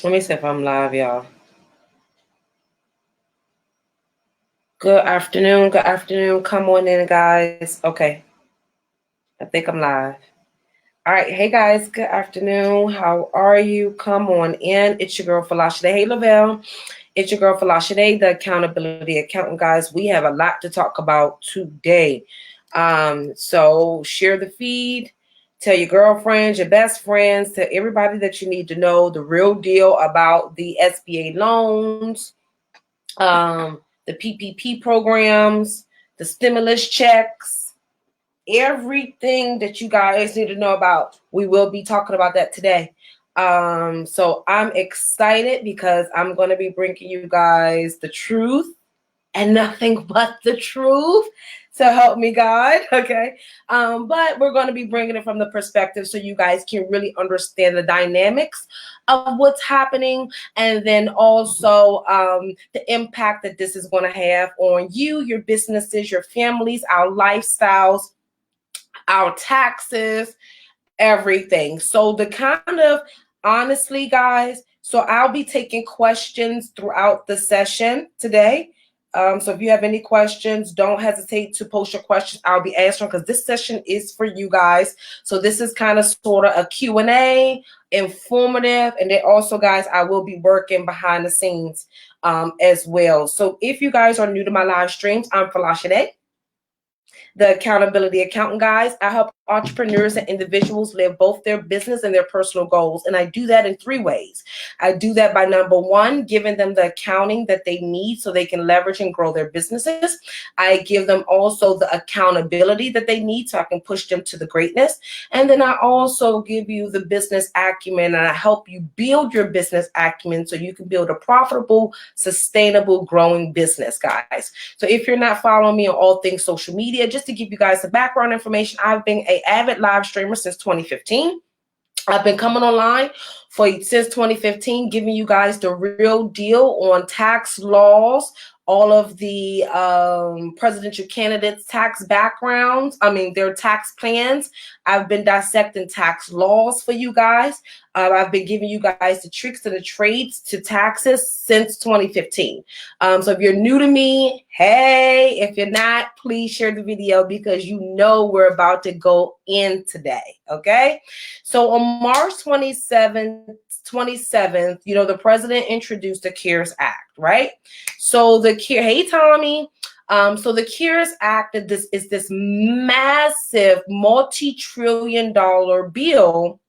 Let me see if I'm live, y'all. Good afternoon. Good afternoon. Come on in, guys. Okay. I think I'm live. All right. Hey, guys. Good afternoon. How are you? Come on in. It's your girl, Folasade. Hey, Lavelle. It's your girl, Folasade, the accountability accountant, guys. We have a lot to talk about today. So share the feed. Tell your girlfriends, your best friends, tell everybody that you need to know the real deal about the SBA loans, the PPP programs, the stimulus checks, everything that you guys need to know about. We will be talking about that today. So I'm excited because I'm going to be bringing you guys the truth and nothing but the truth. So help me God, okay? But we're going to be bringing it from the perspective so you guys can really understand the dynamics of what's happening, and then also the impact that this is going to have on you, your businesses, your families, our lifestyles, our taxes, everything. So the kind of, honestly, guys, so I'll be taking questions throughout the session today. So if you have any questions, don't hesitate to post your questions. I'll be answering because this session is for you guys. So this is kind of sort of a Q&A, informative, and then also, guys, I will be working behind the scenes as well. So if you guys are new to my live streams, I'm Folasade, the accountability accountant, guys. I help entrepreneurs and individuals live both their business and their personal goals. And I do that in 3 ways. I do that by, number 1, giving them the accounting that they need so they can leverage and grow their businesses. I give them also the accountability that they need so I can push them to the greatness. And then I also give you the business acumen, and I help you build your business acumen so you can build a profitable, sustainable, growing business, guys. So if you're not following me on all things social media, just to give you guys some background information, I've been an avid live streamer since 2015. I've been coming online since 2015, giving you guys the real deal on tax laws, all of the presidential candidates' tax backgrounds, their tax plans. I've been dissecting tax laws for you guys. I've been giving you guys the tricks and the trades to taxes since 2015. So if you're new to me, hey, if you're not, please share the video because you know we're about to go in today, okay? So on March 27th, the president introduced the CARES Act, right? So hey, Tommy. So the CARES Act is this massive multi-trillion-dollar bill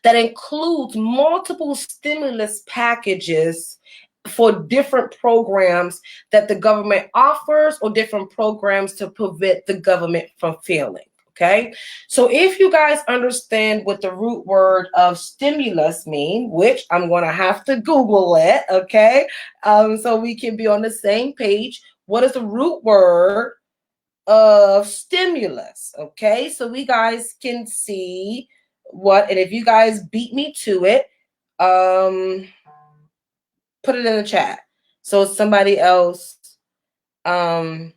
that includes multiple stimulus packages for different programs that the government offers or different programs to prevent the government from failing. Okay, so if you guys understand what the root word of stimulus mean, which I'm going to have to Google it, okay, so we can be on the same page. What is the root word of stimulus? Okay, so we guys can see and if you guys beat me to it, put it in the chat so somebody else can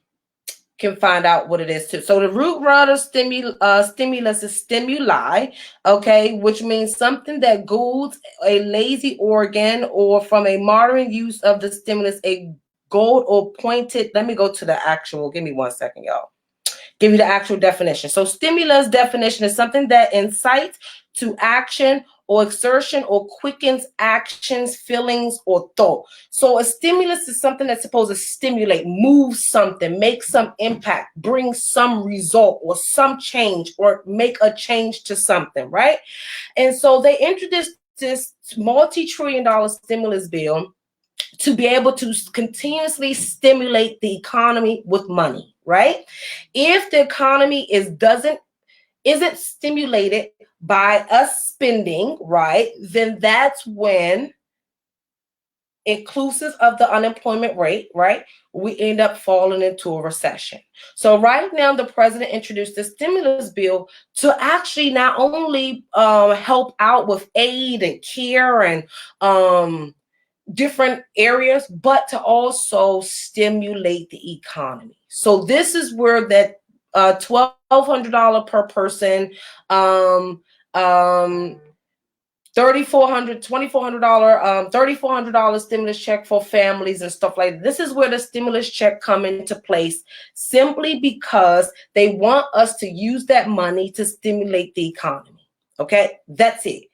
find out what it is too. So the root word of stimulus is stimuli, okay, which means something that goads a lazy organ, or from a modern use of the stimulus, a goad or pointed. Let me go to the actual. Give me 1 second, y'all. Give you the actual definition. So stimulus definition is something that incites to action or exertion or quickens actions, feelings, or thought. So a stimulus is something that's supposed to stimulate, move something, make some impact, bring some result or some change, or make a change to something, right? And so they introduced this multi-trillion-dollar stimulus bill to be able to continuously stimulate the economy with money, right? If the economy isn't stimulated by us spending, right, then that's when, inclusive of the unemployment rate, right, we end up falling into a recession. So right now, the president introduced the stimulus bill to actually not only help out with aid and care and different areas, but to also stimulate the economy. So this is where that $1,200 per person, $1,300 $3,400 stimulus check for families and stuff like that. This is where the stimulus check come into place, simply because they want us to use that money to stimulate the economy. Okay, that's it.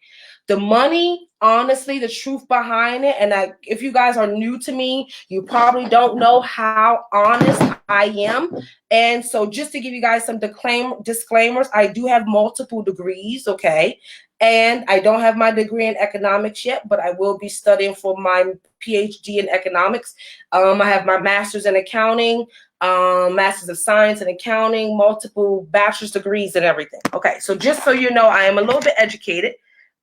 The money, honestly, the truth behind it, and if you guys are new to me, you probably don't know how honest I am. And so just to give you guys some disclaimers, I do have multiple degrees, okay? And I don't have my degree in economics yet, but I will be studying for my PhD in economics. I have my master's in accounting, master's of science in accounting, multiple bachelor's degrees and everything. Okay, so just so you know, I am a little bit educated.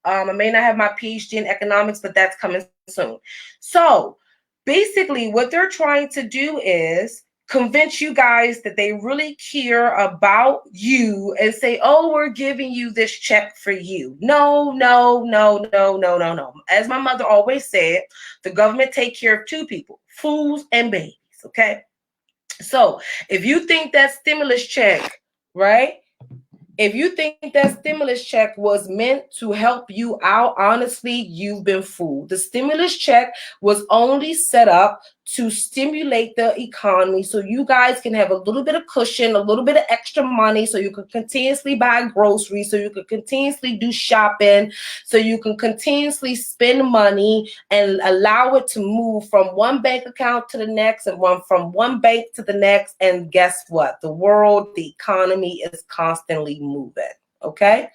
I may not have my PhD in economics, but that's coming soon. So basically what they're trying to do is convince you guys that they really care about you and say, oh, we're giving you this check for you. No, no, no, no, no, no, no. As my mother always said, the government take care of two people, fools and babies, okay? So if you think that stimulus check, right? If you think that stimulus check was meant to help you out, honestly, you've been fooled. The stimulus check was only set up to stimulate the economy so you guys can have a little bit of cushion, a little bit of extra money, so you can continuously buy groceries, so you can continuously do shopping, so you can continuously spend money and allow it to move from one bank account to the next and from one bank to the next. And guess what? The world, the economy is constantly moving. Okay,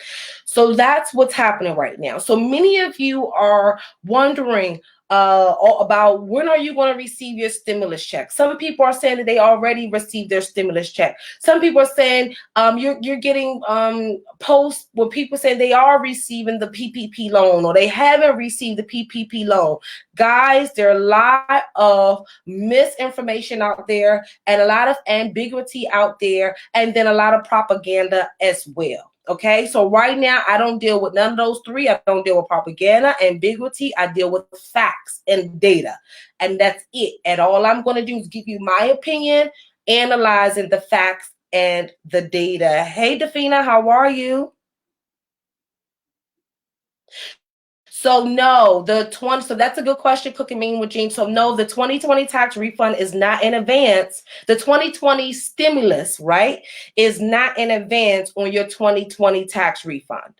so that's what's happening right now. So many of you are wondering about when are you going to receive your stimulus check. Some people are saying that they already received their stimulus check. Some people are saying you're getting posts where people say they are receiving the PPP loan or they haven't received the PPP loan. Guys, there are a lot of misinformation out there and a lot of ambiguity out there, and then a lot of propaganda as well. Okay, so right now I don't deal with none of those three. I don't deal with propaganda, ambiguity. I deal with facts and data, and that's it. And all I'm going to do is give you my opinion, analyzing the facts and the data. Hey, Defina, how are you? So no, so that's a good question, Cooking Mean with Jean. So no, the 2020 tax refund is not in advance. The 2020 stimulus, right, is not in advance on your 2020 tax refund.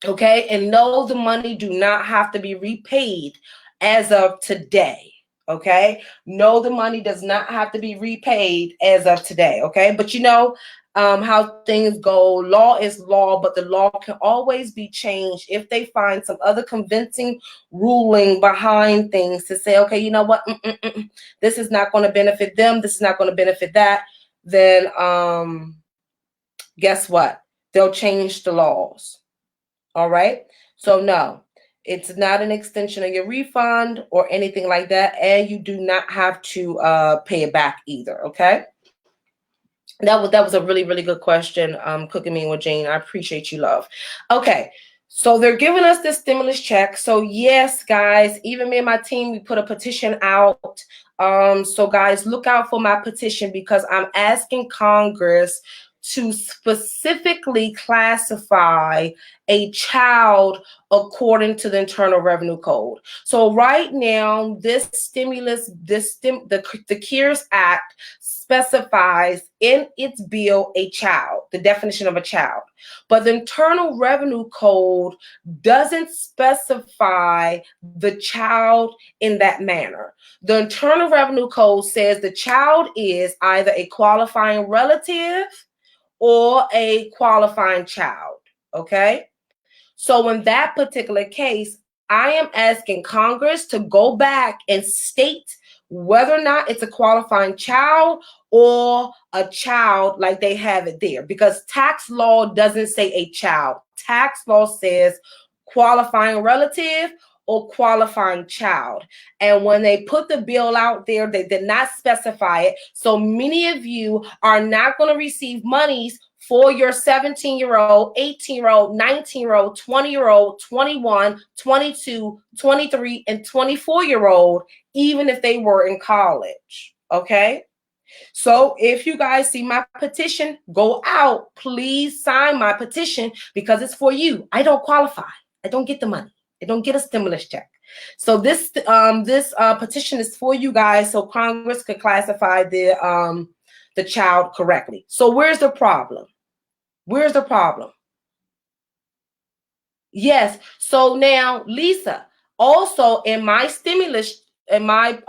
Okay, and no, the money do not have to be repaid as of today. Okay, no, the money does not have to be repaid as of today. Okay, but you know how things go. Law is law, but the law can always be changed if they find some other convincing ruling behind things to say, okay, you know what, this is not going to benefit them, this is not going to benefit that. Then guess what? They'll change the laws. All right. So no, it's not an extension of your refund or anything like that. And you do not have to pay it back either. Okay. That was a really, really good question. Cooking Me with Jane. I appreciate you, love. Okay. So they're giving us this stimulus check. So yes, guys, even me and my team, we put a petition out. So guys, look out for my petition because I'm asking Congress to specifically classify a child according to the Internal Revenue Code. So right now, this stimulus, the CARES Act specifies in its bill a child, the definition of a child. But the Internal Revenue Code doesn't specify the child in that manner. The Internal Revenue Code says the child is either a qualifying relative or a qualifying child, okay? So in that particular case, I am asking Congress to go back and state whether or not it's a qualifying child or a child like they have it there, because tax law doesn't say a child. Tax law says qualifying relative or qualifying child. And when they put the bill out there, they did not specify it. So many of you are not going to receive monies for your 17-year-old, 18-year-old, 19-year-old, 20-year-old, 21, 22, 23, and 24-year-old, even if they were in college. Okay? So if you guys see my petition, go out. Please sign my petition because it's for you. I don't qualify. I don't get the money. I don't get a stimulus check. So this petition is for you guys, so Congress could classify the child correctly. So where's the problem? Where's the problem? Yes. So now, Lisa, also in my stimulus, in my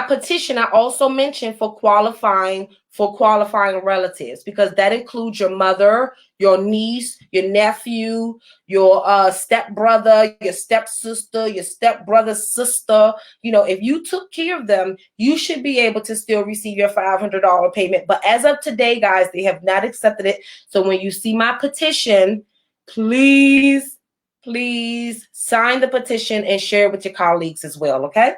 petition, I also mentioned for qualifying relatives, because that includes your mother, your niece, your nephew, your stepbrother, your stepsister, your stepbrother's sister. You know, if you took care of them, you should be able to still receive your $500 payment. But as of today, guys, they have not accepted it. So when you see my petition, please sign the petition and share it with your colleagues as well, okay?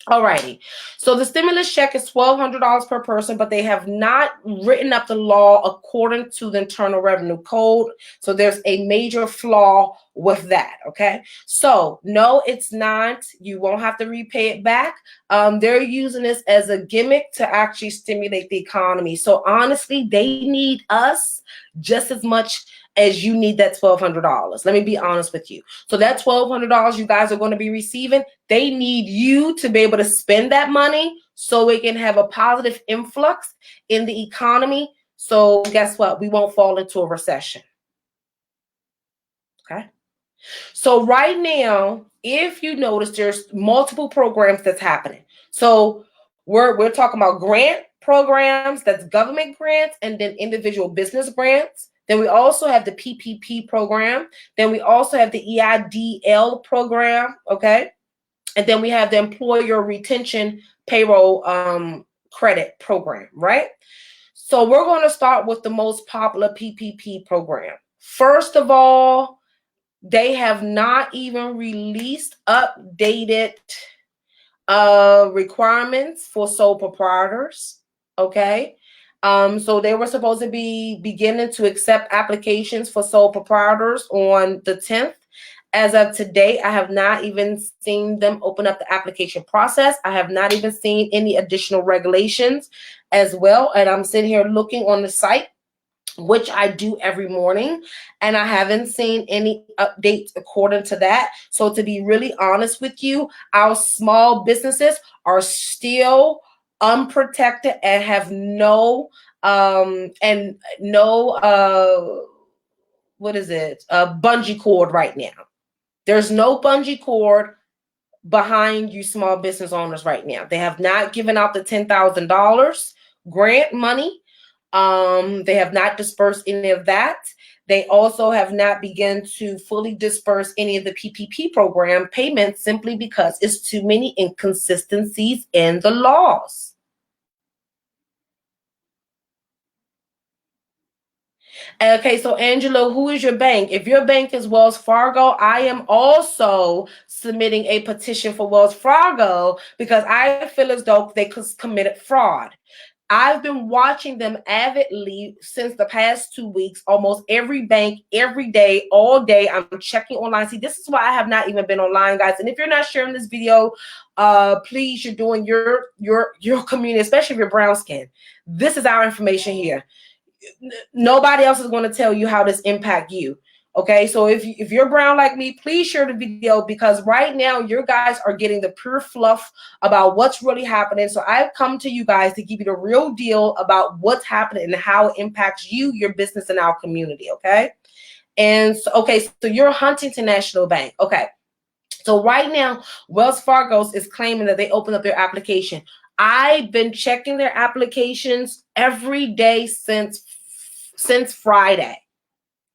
Alrighty. So the stimulus check is $1,200 per person, but they have not written up the law according to the Internal Revenue Code. So there's a major flaw with that, okay? So no, it's not. You won't have to repay it back. They're using this as a gimmick to actually stimulate the economy. So honestly, they need us just as much as you need that $1,200. Let me be honest with you. So that $1,200 you guys are going to be receiving, they need you to be able to spend that money so it can have a positive influx in the economy. So guess what? We won't fall into a recession. Okay. So right now, if you notice, there's multiple programs that's happening. So we're talking about grant programs, that's government grants, and then individual business grants. Then we also have the PPP program. Then we also have the EIDL program, okay? And then we have the Employer Retention Payroll Credit Program, right? So we're going to start with the most popular PPP program. First of all, they have not even released updated requirements for sole proprietors, okay? So they were supposed to be beginning to accept applications for sole proprietors on the 10th. As of today, I have not even seen them open up the application process. I have not even seen any additional regulations as well. And I'm sitting here looking on the site, which I do every morning, and I haven't seen any updates according to that. So to be really honest with you, our small businesses are still unprotected and have no bungee cord right now. There's no bungee cord behind you small business owners right now. They have not given out the $10,000 grant money. They have not dispersed any of that. They also have not begun to fully disperse any of the PPP program payments simply because it's too many inconsistencies in the laws. Okay, so Angela, who is your bank? If your bank is Wells Fargo, I am also submitting a petition for Wells Fargo because I feel as though they committed fraud. I've been watching them avidly since the past 2 weeks, almost every bank, every day, all day. I'm checking online. See, this is why I have not even been online, guys. And if you're not sharing this video, please, you're doing your community, especially if you're brown skin. This is our information here. Nobody else is going to tell you how this impact you. Okay, so if you're brown like me, please share the video because right now your guys are getting the pure fluff about what's really happening. So I've come to you guys to give you the real deal about what's happening and how it impacts you, your business, and our community. Okay, and so, okay, so you're Huntington National Bank. Okay, so right now Wells Fargo is claiming that they opened up their application. I've been checking their applications every day since Friday,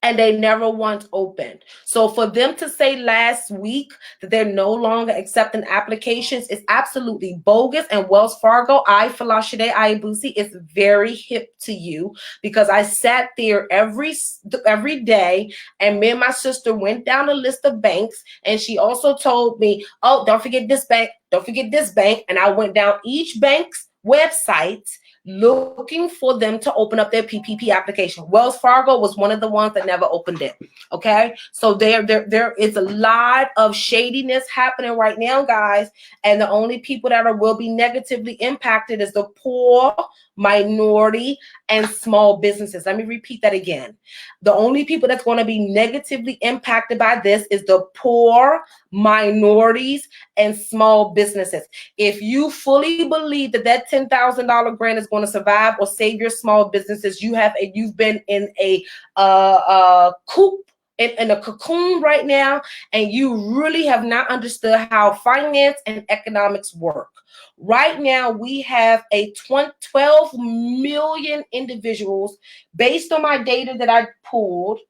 and they never once opened. So for them to say last week that they're no longer accepting applications is absolutely bogus. And Wells Fargo, Folasade Ayegbusi, is very hip to you because I sat there every day, and me and my sister went down a list of banks, and she also told me, oh, don't forget this bank, don't forget this bank. And I went down each bank's websites looking for them to open up their PPP application. Wells Fargo was one of the ones that never opened it. Okay, so there is a lot of shadiness happening right now, guys, and the only people that will be negatively impacted is the poor, minority, and small businesses. Let me repeat that again. The only people that's going to be negatively impacted by this is the poor, minorities, and small businesses. If you fully believe that that $10,000 grant is going to survive or save your small businesses, you've been in a coop, in a cocoon right now, and you really have not understood how finance and economics work. Right now, we have 12 million individuals based on my data that I pulled.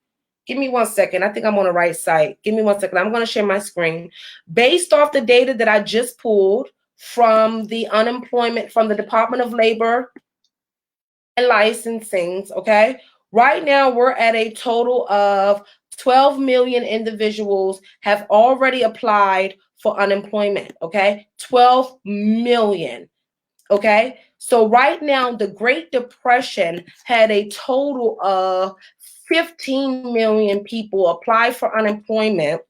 Give me 1 second. I think I'm on the right site. Give me 1 second. I'm going to share my screen. Based off the data that I just pulled from the unemployment, from the Department of Labor and Licensing, okay? Right now, we're at a total of 12 million individuals have already applied for unemployment, okay? 12 million, okay? So right now, the Great Depression had a total of 15 million people apply for unemployment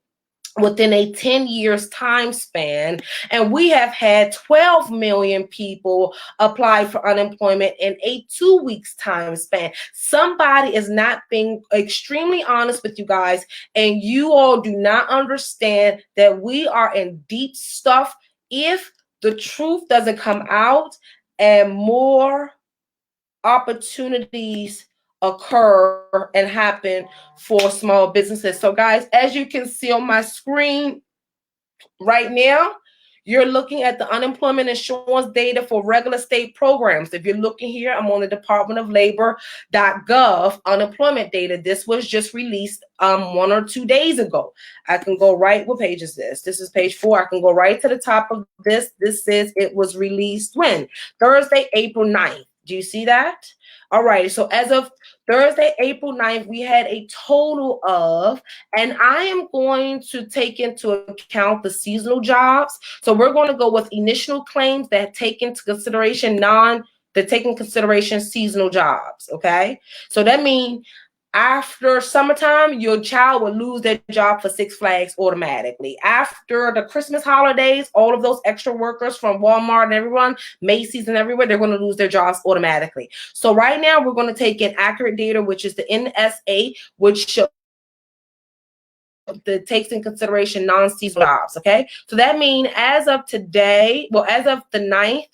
within a 10 years time span, and we have had 12 million people apply for unemployment in a 2 weeks time span. Somebody is not being extremely honest with you guys, and you all do not understand that we are in deep stuff if the truth doesn't come out and more opportunities occur and happen for small businesses. So guys, as you can see on my screen right now, you're looking at the unemployment insurance data for regular state programs. If you're looking here, I'm on the Department of Labor.gov unemployment data. This was just released 1 or 2 days ago. I can go right, what page is this? This is page 4. I can go right to the top of this. This says it was released when? Thursday, April 9th. Do you see that? All right, so as of Thursday, April 9th, we had a total of, and I am going to take into account the seasonal jobs. So we're going to go with initial claims that take into consideration seasonal jobs, okay? So that means after summertime, your child will lose their job for Six Flags automatically. After the Christmas holidays, all of those extra workers from Walmart and everyone, Macy's and everywhere, they're going to lose their jobs automatically. So right now, we're going to take in accurate data, which is the NSA, which takes in consideration non-seasonal jobs, okay? So that means as of today, well, as of the 9th,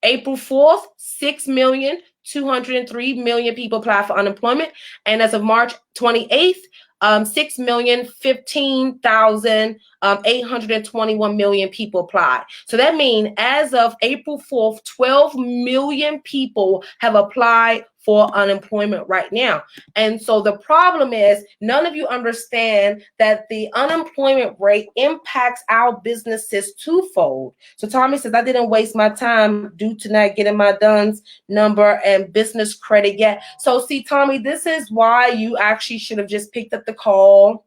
April 4th, 6,203,000 people applied for unemployment. And as of March 28th, 6,015,821 people applied. So that means as of April 4th, 12 million people have applied for unemployment right now. And so the problem is none of you understand that the unemployment rate impacts our businesses twofold. So Tommy says, I didn't waste my time due to not getting my DUNS number and business credit yet. So see, Tommy, this is why you actually should have just picked up the call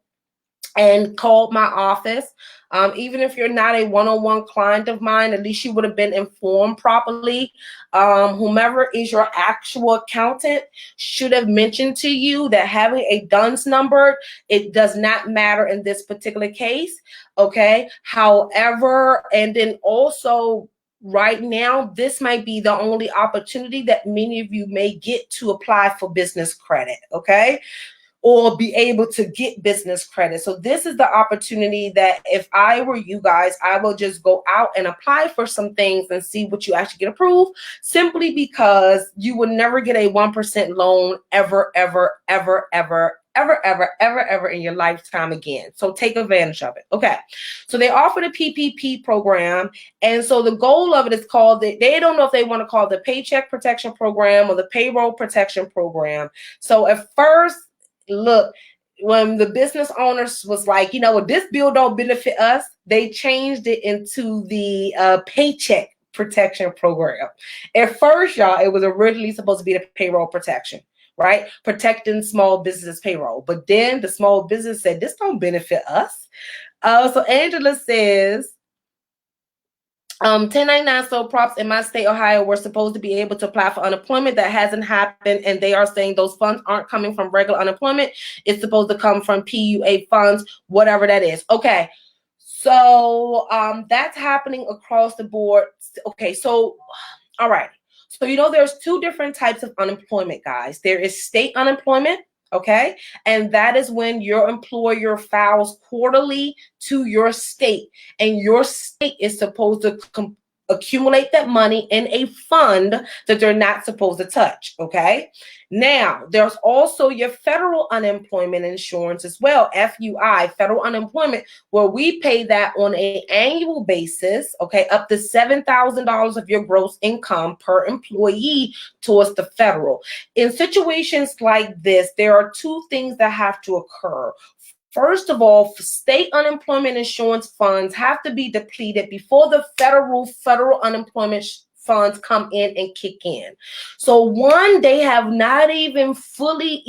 and called my office. Even if you're not a one-on-one client of mine, at least you would have been informed properly. Whomever is your actual accountant should have mentioned to you that having a DUNS number, it does not matter in this particular case, okay? However, and then also right now, this might be the only opportunity that many of you may get to apply for business credit, okay? Or be able to get business credit. So this is the opportunity that if I were you guys, I will just go out and apply for some things and see what you actually get approved, simply because you will never get a 1% loan ever in your lifetime again. So take advantage of it. Okay. So they offer the PPP program. And so the goal of it is called, they don't know if they want to call it the Paycheck Protection Program or the Payroll Protection Program. So at first, look, when the business owners was like, you know what, this bill don't benefit us, they changed it into the Paycheck Protection Program. At first, y'all, it was originally supposed to be the payroll protection, right? Protecting small business payroll. But then the small business said, this don't benefit us. So Angela says, 1099 sole props in my state, Ohio, were supposed to be able to apply for unemployment. That hasn't happened, and they are saying those funds aren't coming from regular unemployment. It's supposed to come from PUA funds, whatever that is. Okay, so that's happening across the board. Okay, so all right. So there's two different types of unemployment, guys. There is state unemployment, okay? And that is when your employer files quarterly to your state, and your state is supposed to accumulate that money in a fund that they're not supposed to touch, okay? Now, there's also your federal unemployment insurance as well, FUI, federal unemployment, where we pay that on an annual basis, okay, up to $7,000 of your gross income per employee towards the federal. In situations like this, there are two things that have to occur. First of all, state unemployment insurance funds have to be depleted before the federal unemployment funds come in and kick in. So one, they have not even fully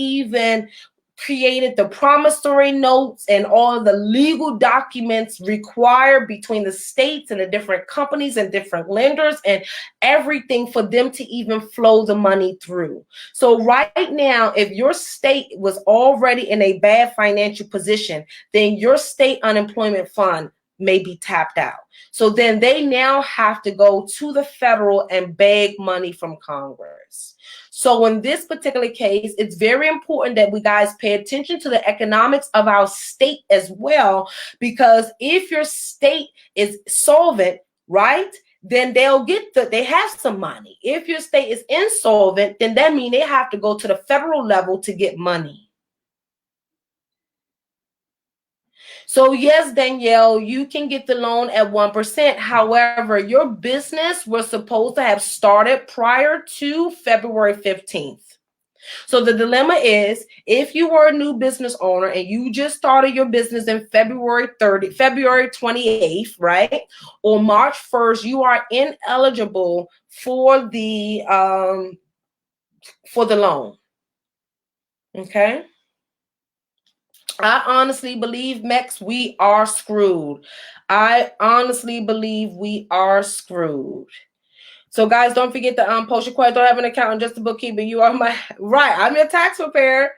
created the promissory notes and all the legal documents required between the states and the different companies and different lenders and everything for them to even flow the money through. So right now, if your state was already in a bad financial position, then your state unemployment fund may be tapped out. So then they now have to go to the federal and beg money from Congress. So in this particular case, it's very important that we guys pay attention to the economics of our state as well, because if your state is solvent, right, then they have some money. If your state is insolvent, then that means they have to go to the federal level to get money. So yes, Danielle, you can get the loan at 1%. However, your business was supposed to have started prior to February 15th. So the dilemma is, if you were a new business owner and you just started your business in February 28th, right, or March 1st, you are ineligible for the loan. Okay. I honestly believe, Mex, we are screwed. I honestly believe we are screwed. So, guys, don't forget to post your question. Don't have an accountant, just a bookkeeper. You are right. I'm your tax preparer.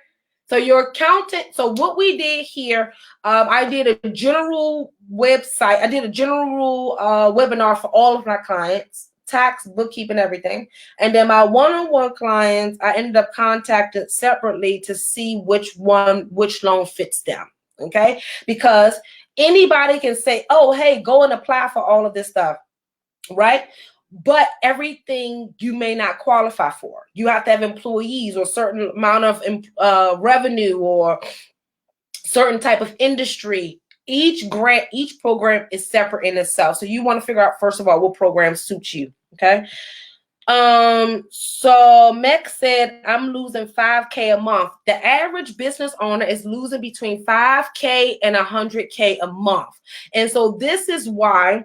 So your accountant. So what we did here, I did a general website. I did a general webinar for all of my clients. Tax, bookkeeping, everything. And then my one-on-one clients, I ended up contacting separately to see which loan fits them. Okay, because anybody can say, oh, hey, go and apply for all of this stuff, right? But everything you may not qualify for. You have to have employees or certain amount of revenue or certain type of industry. Each program is separate in itself. So you want to figure out, first of all, what program suits you. Okay. So Mex said, I'm losing $5K a month. The average business owner is losing between $5K and $100K a month. And so this is why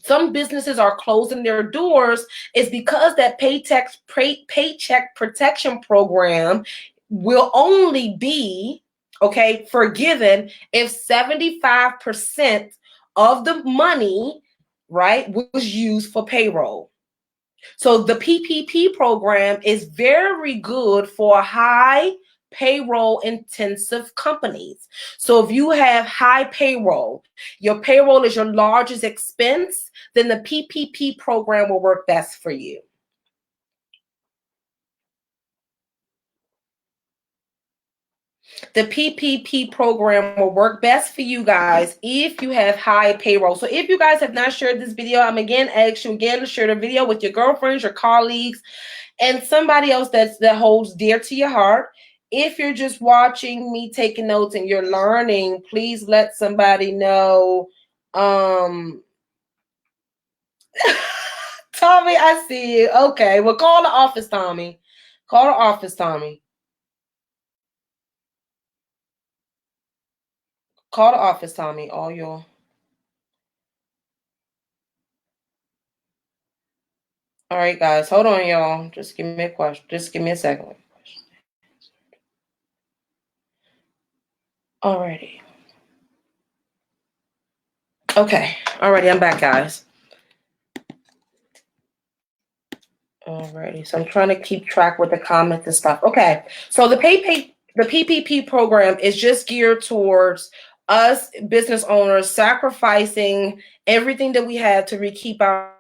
some businesses are closing their doors, is because that paycheck protection program will only be, okay, forgiven if 75% of the money, right, was used for payroll. So the PPP program is very good for high payroll intensive companies. So if you have high payroll, your payroll is your largest expense, then the PPP program will work best for you. The PPP program will work best for you guys if you have high payroll. So if you guys have not shared this video, I'm again asking you again to share the video with your girlfriends, your colleagues, and somebody else that holds dear to your heart. If you're just watching me taking notes and you're learning, please let somebody know. Tommy, I see you. Okay, well, call the office, Tommy. Call the office, Tommy. Call the office, Tommy. All your. All right, guys, hold on, y'all. Just give me a question. Just give me a second. Alrighty. Okay. Alrighty, I'm back, guys. Alrighty, so I'm trying to keep track with the comments and stuff. Okay, so the PPP program is just geared towards us business owners sacrificing everything that we have to keep our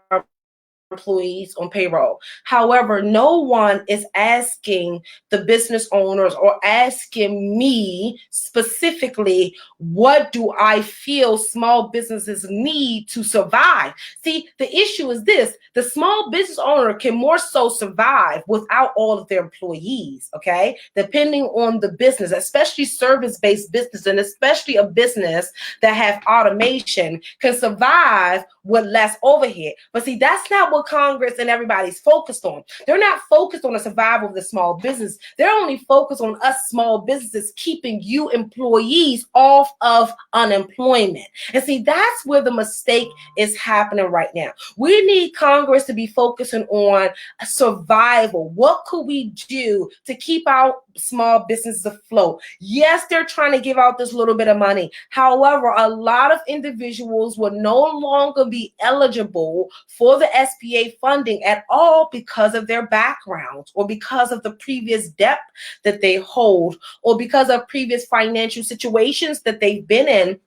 employees on payroll. However, no one is asking the business owners or asking me specifically, what do I feel small businesses need to survive? See, the issue is this: the small business owner can more so survive without all of their employees, okay? Depending on the business, especially service-based business, and especially a business that have automation, can survive with less overhead. But see, that's not what Congress and everybody's focused on. They're not focused on the survival of the small business. They're only focused on us small businesses keeping you employees off of unemployment. And see, that's where the mistake is happening right now. We need Congress to be focusing on survival. What could we do to keep our small businesses afloat? Yes, they're trying to give out this little bit of money. However, a lot of individuals will no longer be eligible for the SBA funding at all because of their backgrounds, or because of the previous debt that they hold, or because of previous financial situations that they've been in.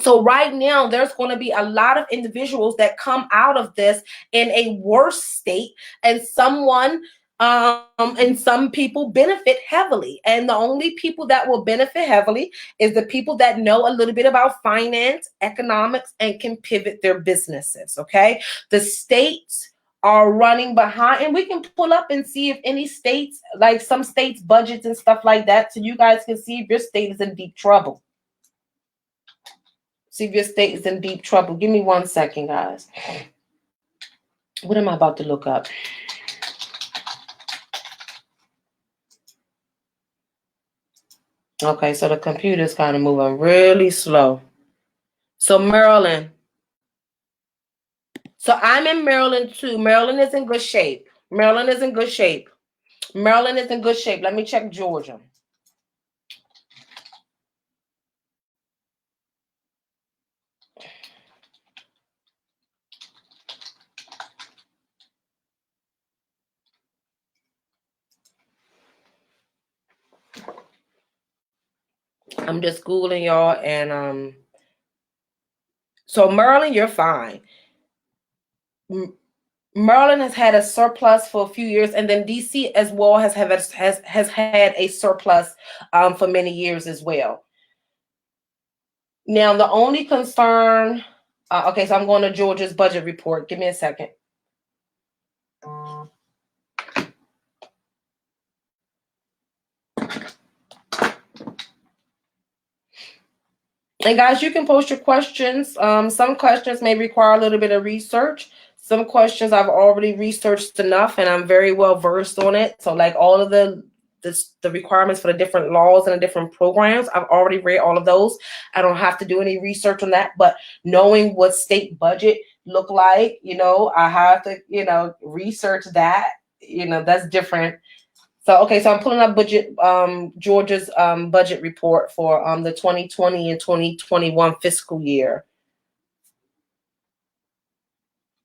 So right now, there's going to be a lot of individuals that come out of this in a worse state, and some people benefit heavily. And the only people that will benefit heavily is the people that know a little bit about finance, economics, and can pivot their businesses, okay? The states are running behind, and we can pull up and see if any states, like some states' budgets and stuff like that, so you guys can see if your state is in deep trouble. See if your state is in deep trouble. Give me 1 second, guys. What am I about to look up? Okay, so the computer's kind of moving really slow. So Maryland. So I'm in Maryland too. Maryland is in good shape. Maryland is in good shape. Maryland is in good shape. Let me check Georgia. I'm just Googling y'all, and so Maryland, you're fine. Maryland has had a surplus for a few years, and then DC as well has had a surplus for many years as well. Now, the only concern, okay, so I'm going to Georgia's budget report. Give me a second. And guys, you can post your questions. Some questions may require a little bit of research. Some questions I've already researched enough, and I'm very well versed on it. So like all of the requirements for the different laws and the different programs, I've already read all of those. I don't have to do any research on that, but knowing what state budget look like, I have to, research that, that's different. So, okay, so I'm pulling up Georgia's budget report for the 2020 and 2021 fiscal year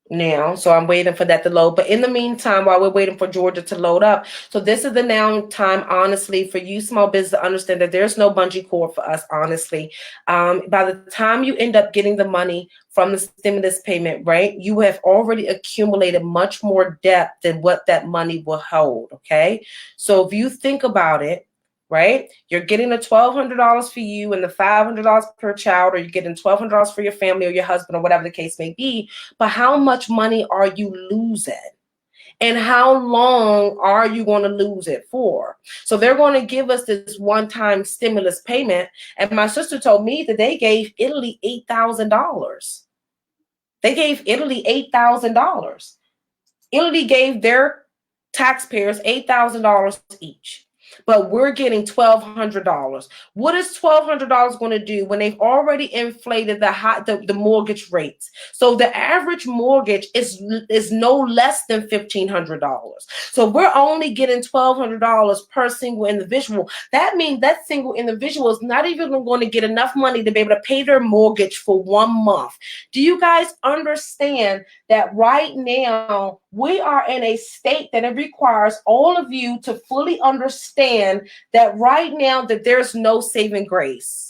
now. So I'm waiting for that to load. But in the meantime, while we're waiting for Georgia to load up, so this is the now time, honestly, for you small business to understand that there's no bungee cord for us, honestly. By the time you end up getting the money from the stimulus payment, right, you have already accumulated much more debt than what that money will hold, okay? So if you think about it, right, you're getting the $1,200 for you and the $500 per child, or you're getting $1,200 for your family or your husband or whatever the case may be, but how much money are you losing? And how long are you going to lose it for? So they're going to give us this one-time stimulus payment. And my sister told me that they gave Italy $8,000. They gave Italy $8,000. Italy gave their taxpayers $8,000 each. But we're getting $1,200. What is $1,200 going to do when they've already inflated the mortgage rates? So the average mortgage is no less than $1,500. So we're only getting $1,200 per single individual. That means that single individual is not even going to get enough money to be able to pay their mortgage for 1 month. Do you guys understand that right now we are in a state that it requires all of you to fully understand that right now that there's no saving grace.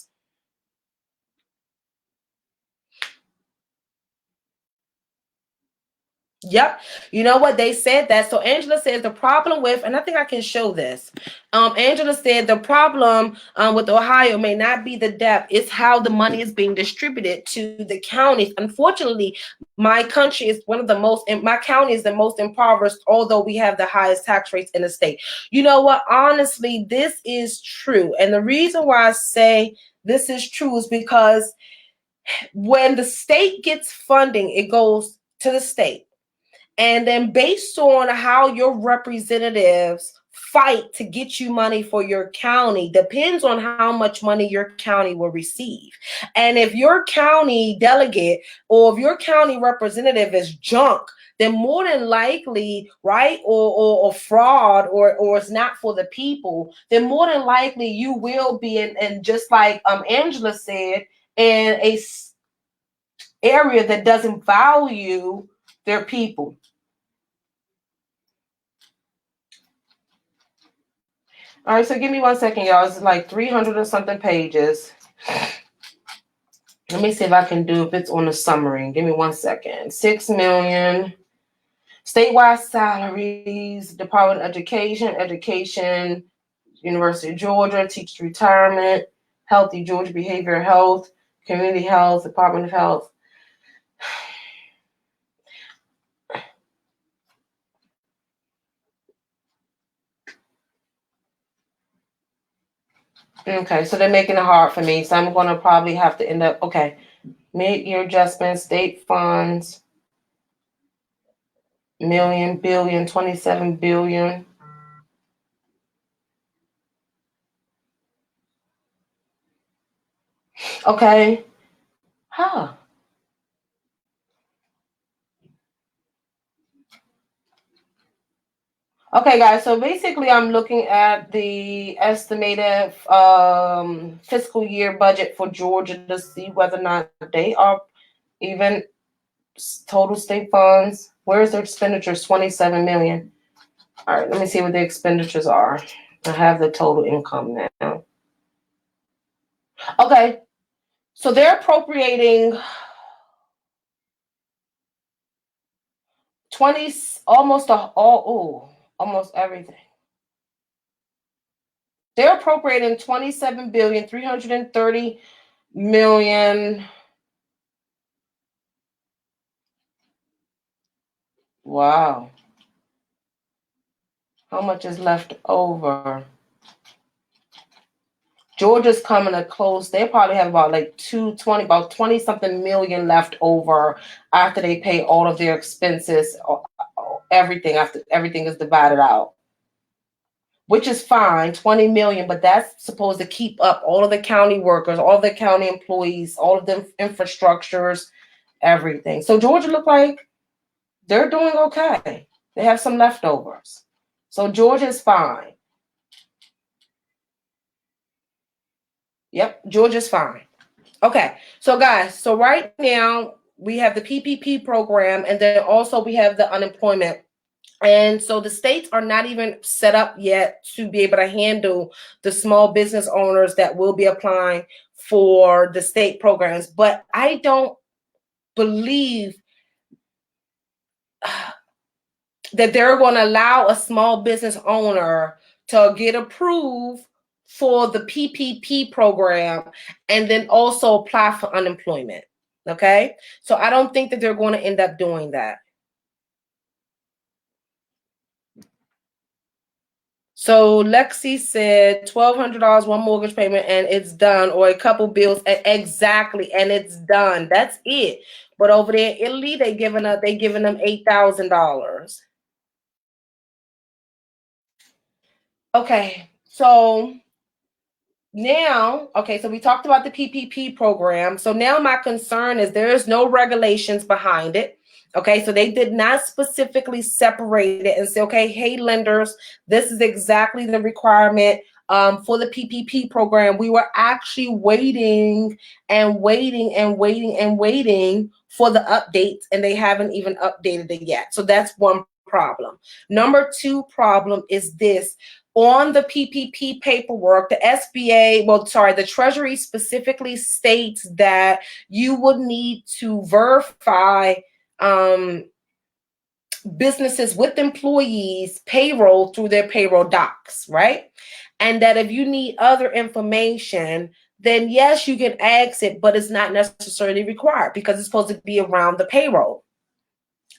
Yep. You know what? They said that. So Angela says the problem with, and I think I can show this. Angela said the problem with Ohio may not be the depth, it's how the money is being distributed to the counties. Unfortunately, my country is one of the most, my county is the most impoverished, although we have the highest tax rates in the state. You know what? Honestly, this is true. And the reason why I say this is true is because when the state gets funding, it goes to the state. And then based on how your representatives fight to get you money for your county depends on how much money your county will receive. And if your county delegate or if your county representative is junk, then more than likely, right, or fraud, or it's not for the people, then more than likely you will be in, and just like Angela said, in a area that doesn't value their people. All right, so give me 1 second, y'all. It's like 300 and something pages. Let me see if I can do, if it's on the summary. Give me 1 second. 6 million. Statewide salaries, Department of Education, University of Georgia, Teachers Retirement, Healthy Georgia Behavioral Health, Community Health, Department of Health. Okay, so they're making it hard for me. So I'm going to probably have to end up, okay, mid-year adjustments, state funds, million, billion, 27 billion. Okay. Huh. Okay, guys, so basically I'm looking at the estimated fiscal year budget for Georgia to see whether or not they are even total state funds. Where's their expenditures? 27 million. All right, let me see what the expenditures are. I have the total income now. Okay, so they're appropriating 20, almost everything. They're appropriating 27,330,000,000. Wow. How much is left over? Georgia's coming to close. They probably have about like 20 something million left over after they pay all of their expenses, everything, after everything is divided out. Which is fine, 20 million, but that's supposed to keep up all of the county workers, all the county employees, all of the infrastructures, everything. So Georgia look like they're doing okay. They have some leftovers. So Georgia's fine. Yep, Georgia's fine. Okay, so guys, so right now we have the PPP program, and then also we have the unemployment. And so the states are not even set up yet to be able to handle the small business owners that will be applying for the state programs. But I don't believe that they're going to allow a small business owner to get approved for the PPP program and then also apply for unemployment. Okay, so I don't think that they're going to end up doing that. So Lexi said $1,200, one mortgage payment, and it's done, or a couple bills. Exactly, and it's done. That's it. But over there in Italy, they giving them $8,000. Okay, so now, okay, so we talked about the PPP program. So now my concern is there is no regulations behind it. Okay, so they did not specifically separate it and say, okay, hey, lenders, this is exactly the requirement for the PPP program. We were actually waiting and waiting and waiting and waiting for the updates, and they haven't even updated it yet. So that's one problem. Number two problem is this. On the PPP paperwork, the the Treasury specifically states that you would need to verify businesses with employees payroll through their payroll docs, right? And that if you need other information, then yes, you can ask it, but it's not necessarily required because it's supposed to be around the payroll.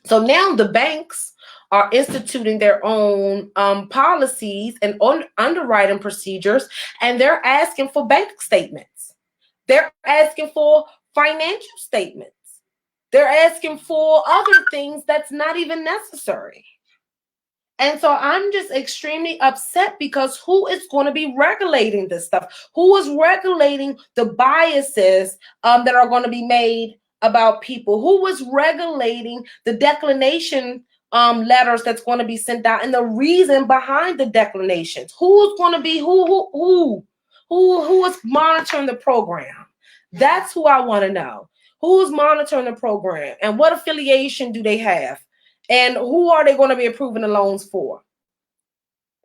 So now the banks are instituting their own policies and underwriting procedures, and they're asking for bank statements. They're asking for financial statements. They're asking for other things that's not even necessary. And so I'm just extremely upset because who is going to be regulating this stuff? Who is regulating the biases that are going to be made about people? Who is regulating the declination letters that's going to be sent out and the reason behind the declinations? Who's going to be who is monitoring the program? That's who I want to know. Who's monitoring the program and what affiliation do they have? And who are they going to be approving the loans for?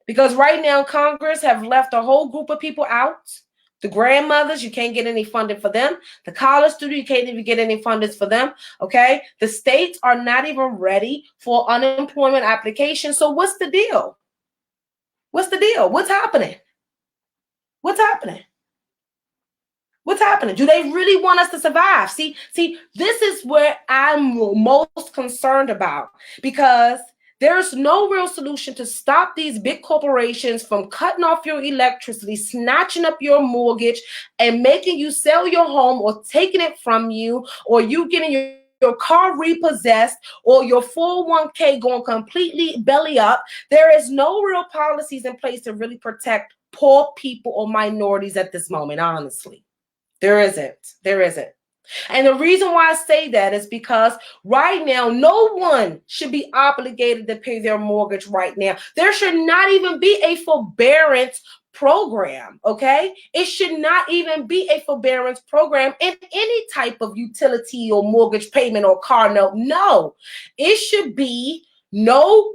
Because right now, Congress have left a whole group of people out. The grandmothers, you can't get any funding for them. The college student, you can't even get any funding for them. Okay. The states are not even ready for unemployment applications. So what's the deal? What's the deal? What's happening? What's happening? What's happening? Do they really want us to survive? See, this is where I'm most concerned about, because there's no real solution to stop these big corporations from cutting off your electricity, snatching up your mortgage, and making you sell your home or taking it from you, or you getting your car repossessed, or your 401k going completely belly up. There is no real policies in place to really protect poor people or minorities at this moment, honestly. There isn't. And the reason why I say that is because right now, no one should be obligated to pay their mortgage right now. There should not even be a forbearance program, okay? It should not even be a forbearance program in any type of utility or mortgage payment or car note. No, it should be no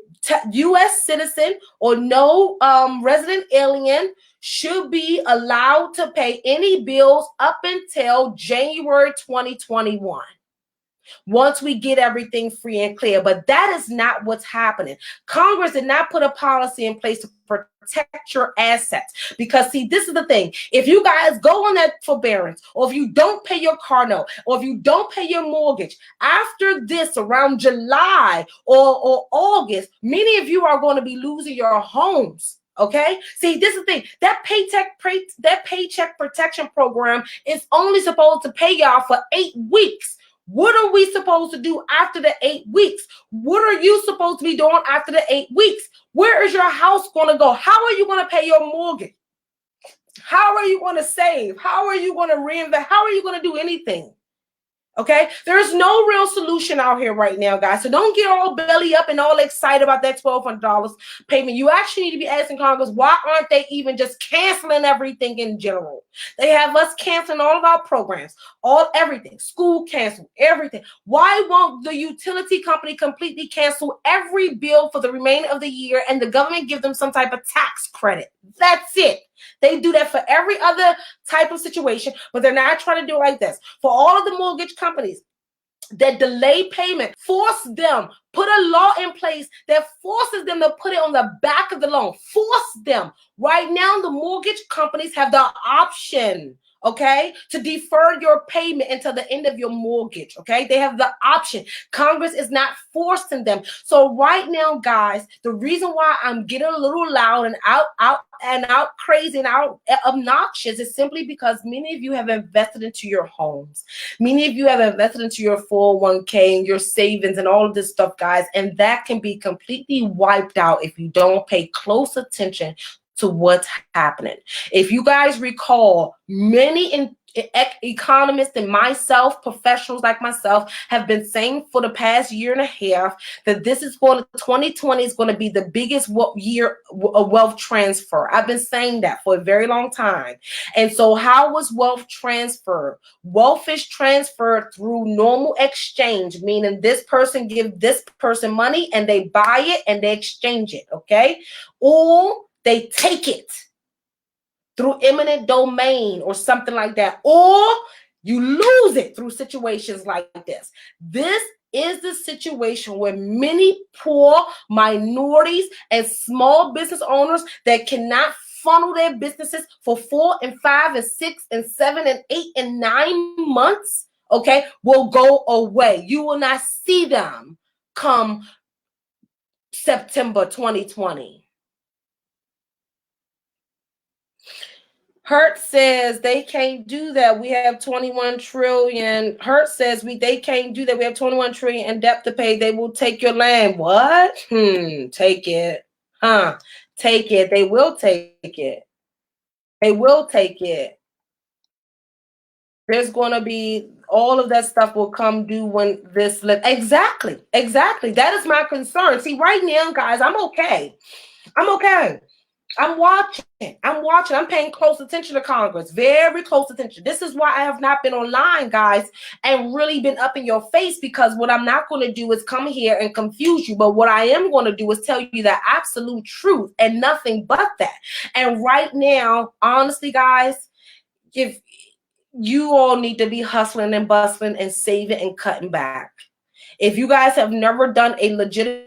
U.S. citizen or no resident alien should be allowed to pay any bills up until January 2021. Once we get everything free and clear. But that is not what's happening. Congress did not put a policy in place to protect your assets. Because, see, this is the thing. If you guys go on that forbearance, or if you don't pay your car note, or if you don't pay your mortgage, after this, around July or August, many of you are going to be losing your homes. Okay. See, this is the thing. That paycheck protection program is only supposed to pay y'all for 8 weeks. What are we supposed to do after the 8 weeks? What are you supposed to be doing after the 8 weeks? Where is your house going to go? How are you going to pay your mortgage? How are you going to save? How are you going to reinvest? How are you going to do anything? Okay, there's no real solution out here right now, guys. So don't get all belly up and all excited about that $1,200 payment. You actually need to be asking Congress, why aren't they even just canceling everything in general? They have us canceling all of our programs, everything, school cancel, everything. Why won't the utility company completely cancel every bill for the remainder of the year and the government give them some type of tax credit? That's it. They do that for every other type of situation, but they're not trying to do it like this. For all of the mortgage companies that delay payment, force them, put a law in place that forces them to put it on the back of the loan. Force them. Right now, the mortgage companies have the option, okay, to defer your payment until the end of your mortgage, okay? They have the option. Congress is not forcing them. So right now, guys, the reason why I'm getting a little loud and out crazy and out obnoxious is simply because many of you have invested into your homes. Many of you have invested into your 401k and your savings and all of this stuff, guys, and that can be completely wiped out if you don't pay close attention to what's happening. If you guys recall, many economists and myself, professionals like myself, have been saying for the past year and a half that 2020 is going to be the biggest year of wealth transfer. I've been saying that for a very long time. And so how was wealth transferred? Wealth is transferred through normal exchange, meaning this person gives this person money and they buy it and they exchange it, okay? Or they take it through eminent domain or something like that, or you lose it through situations like this. This is the situation where many poor minorities and small business owners that cannot funnel their businesses for 4 and 5 and 6 and 7 and 8 and 9 months, okay, will go away. You will not see them come September 2020. Hurt says they can't do that. We have 21 trillion. Hurt says they can't do that. We have 21 trillion in debt to pay. They will take your land. What? Take it. Take it. They will take it. They will take it. There's going to be all of that stuff will come due when this exactly. That is my concern. See, right now, guys, I'm okay. I'm watching. I'm paying close attention to Congress. Very close attention. This is why I have not been online, guys, and really been up in your face, because what I'm not going to do is come here and confuse you. But what I am going to do is tell you the absolute truth and nothing but that. And right now, honestly, guys, if you all need to be hustling and bustling and saving and cutting back. If you guys have never done a legitimate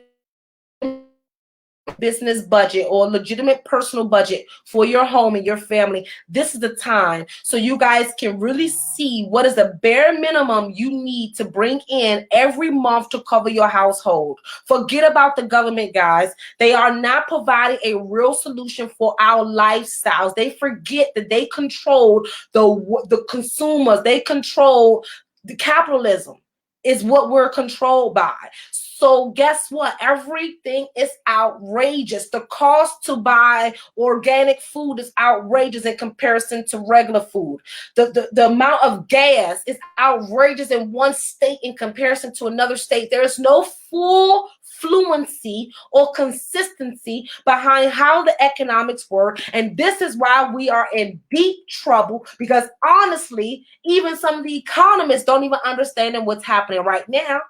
business budget or legitimate personal budget for your home and your family, this is the time so you guys can really see what is the bare minimum you need to bring in every month to cover your household. Forget about the government, guys. They are not providing a real solution for our lifestyles. They forget that they control the consumers. They control the capitalism is what we're controlled by. So guess what? Everything is outrageous. The cost to buy organic food is outrageous in comparison to regular food. The amount of gas is outrageous in one state in comparison to another state. There is no full fluency or consistency behind how the economics work. And this is why we are in deep trouble, because honestly, even some of the economists don't even understand what's happening right now,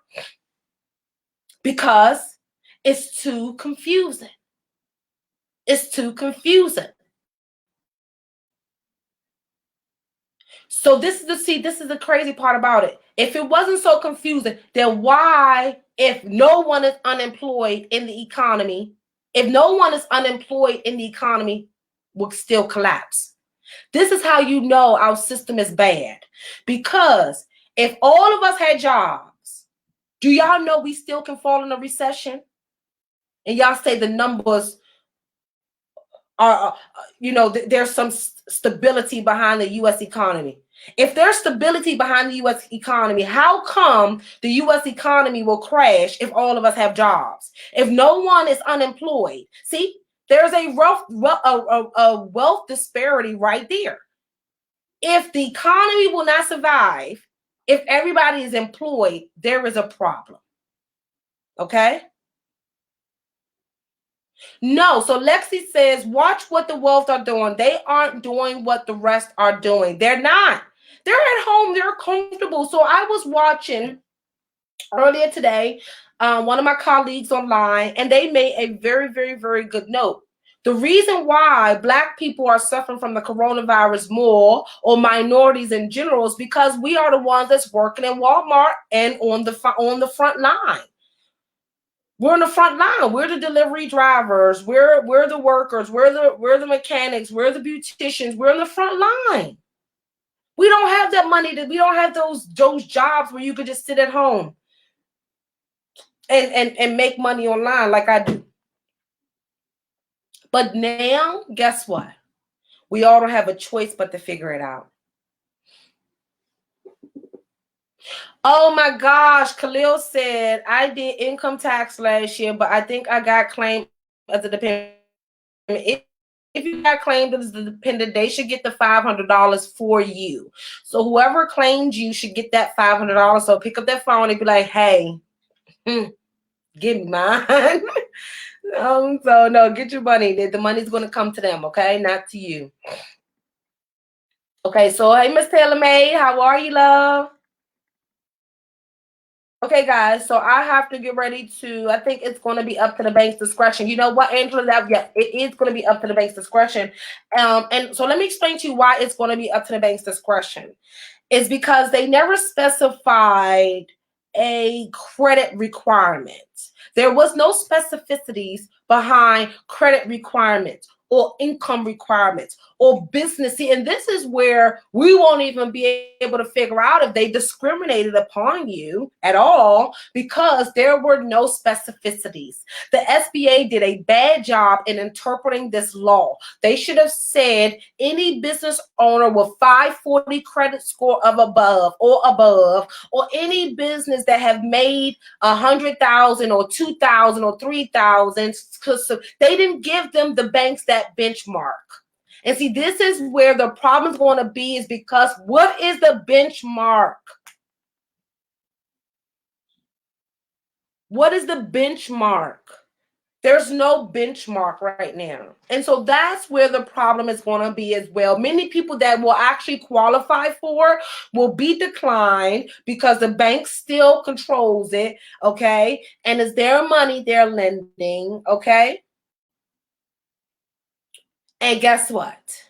because it's too confusing. It's too confusing. So this is the crazy part about it. If it wasn't so confusing, then why, if no one is unemployed in the economy, would still collapse? This is how you know our system is bad. Because if all of us had jobs, do y'all know we still can fall in a recession? And y'all say the numbers are, there's some stability behind the U.S. economy. If there's stability behind the U.S. economy, how come the U.S. economy will crash if all of us have jobs? If no one is unemployed? See, there's a wealth disparity right there. If the economy will not survive, if everybody is employed, there is a problem. Okay? No, so Lexi says, watch what the wealth are doing. They aren't doing what the rest are doing. They're not. They're at home. They're comfortable. So I was watching earlier today, one of my colleagues online, and they made a very, very, very good note. The reason why Black people are suffering from the coronavirus more, or minorities in general, is because we are the ones that's working in Walmart and on the front line. We're in the front line. We're the delivery drivers. We're the workers. We're the mechanics. We're the beauticians. We're in the front line. We don't have that money. We don't have those jobs where you could just sit at home and make money online like I do. But now, guess what? We all don't have a choice but to figure it out. Oh my gosh, Khalil said, I did income tax last year, but I think I got claimed as a dependent. if you got claimed as the dependent, they should get the $500 for you. So whoever claimed you should get that $500. So pick up that phone and be like, hey, give me mine. So no, get your money. The money's going to come to them, okay? Not to you. Okay, so hey, Miss Taylor May, how are you, love? Okay, guys, so I have to get ready to, I think it's going to be up to the bank's discretion. You know what, Angela? Yeah, it is going to be up to the bank's discretion. And so let me explain to you why it's going to be up to the bank's discretion. It's because they never specified a credit requirement. There was no specificities behind credit requirements or income requirements or business. And this is where we won't even be able to figure out if they discriminated upon you at all because there were no specificities. The SBA did a bad job in interpreting this law. They should have said any business owner with 540 credit score of above, or any business that have made 100,000 or 2,000 or 3,000, because they didn't give them the banks that benchmark. And see, this is where the problem is going to be, is because what is the benchmark? What is the benchmark? There's no benchmark right now. And so that's where the problem is going to be as well. Many people that will actually qualify for will be declined because the bank still controls it, okay? And it's their money they're lending, okay? And guess what?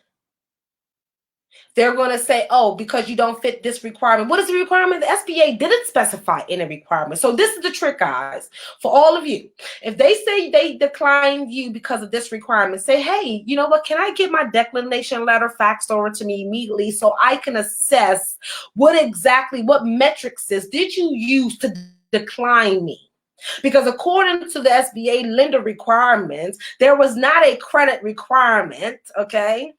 They're going to say, oh, because you don't fit this requirement. What is the requirement? The SBA didn't specify any requirement. So this is the trick, guys, for all of you. If they say they decline you because of this requirement, say, hey, you know what? Can I get my declination letter faxed over to me immediately so I can assess what metrics did you use to decline me? Because according to the SBA lender requirements, there was not a credit requirement, okay?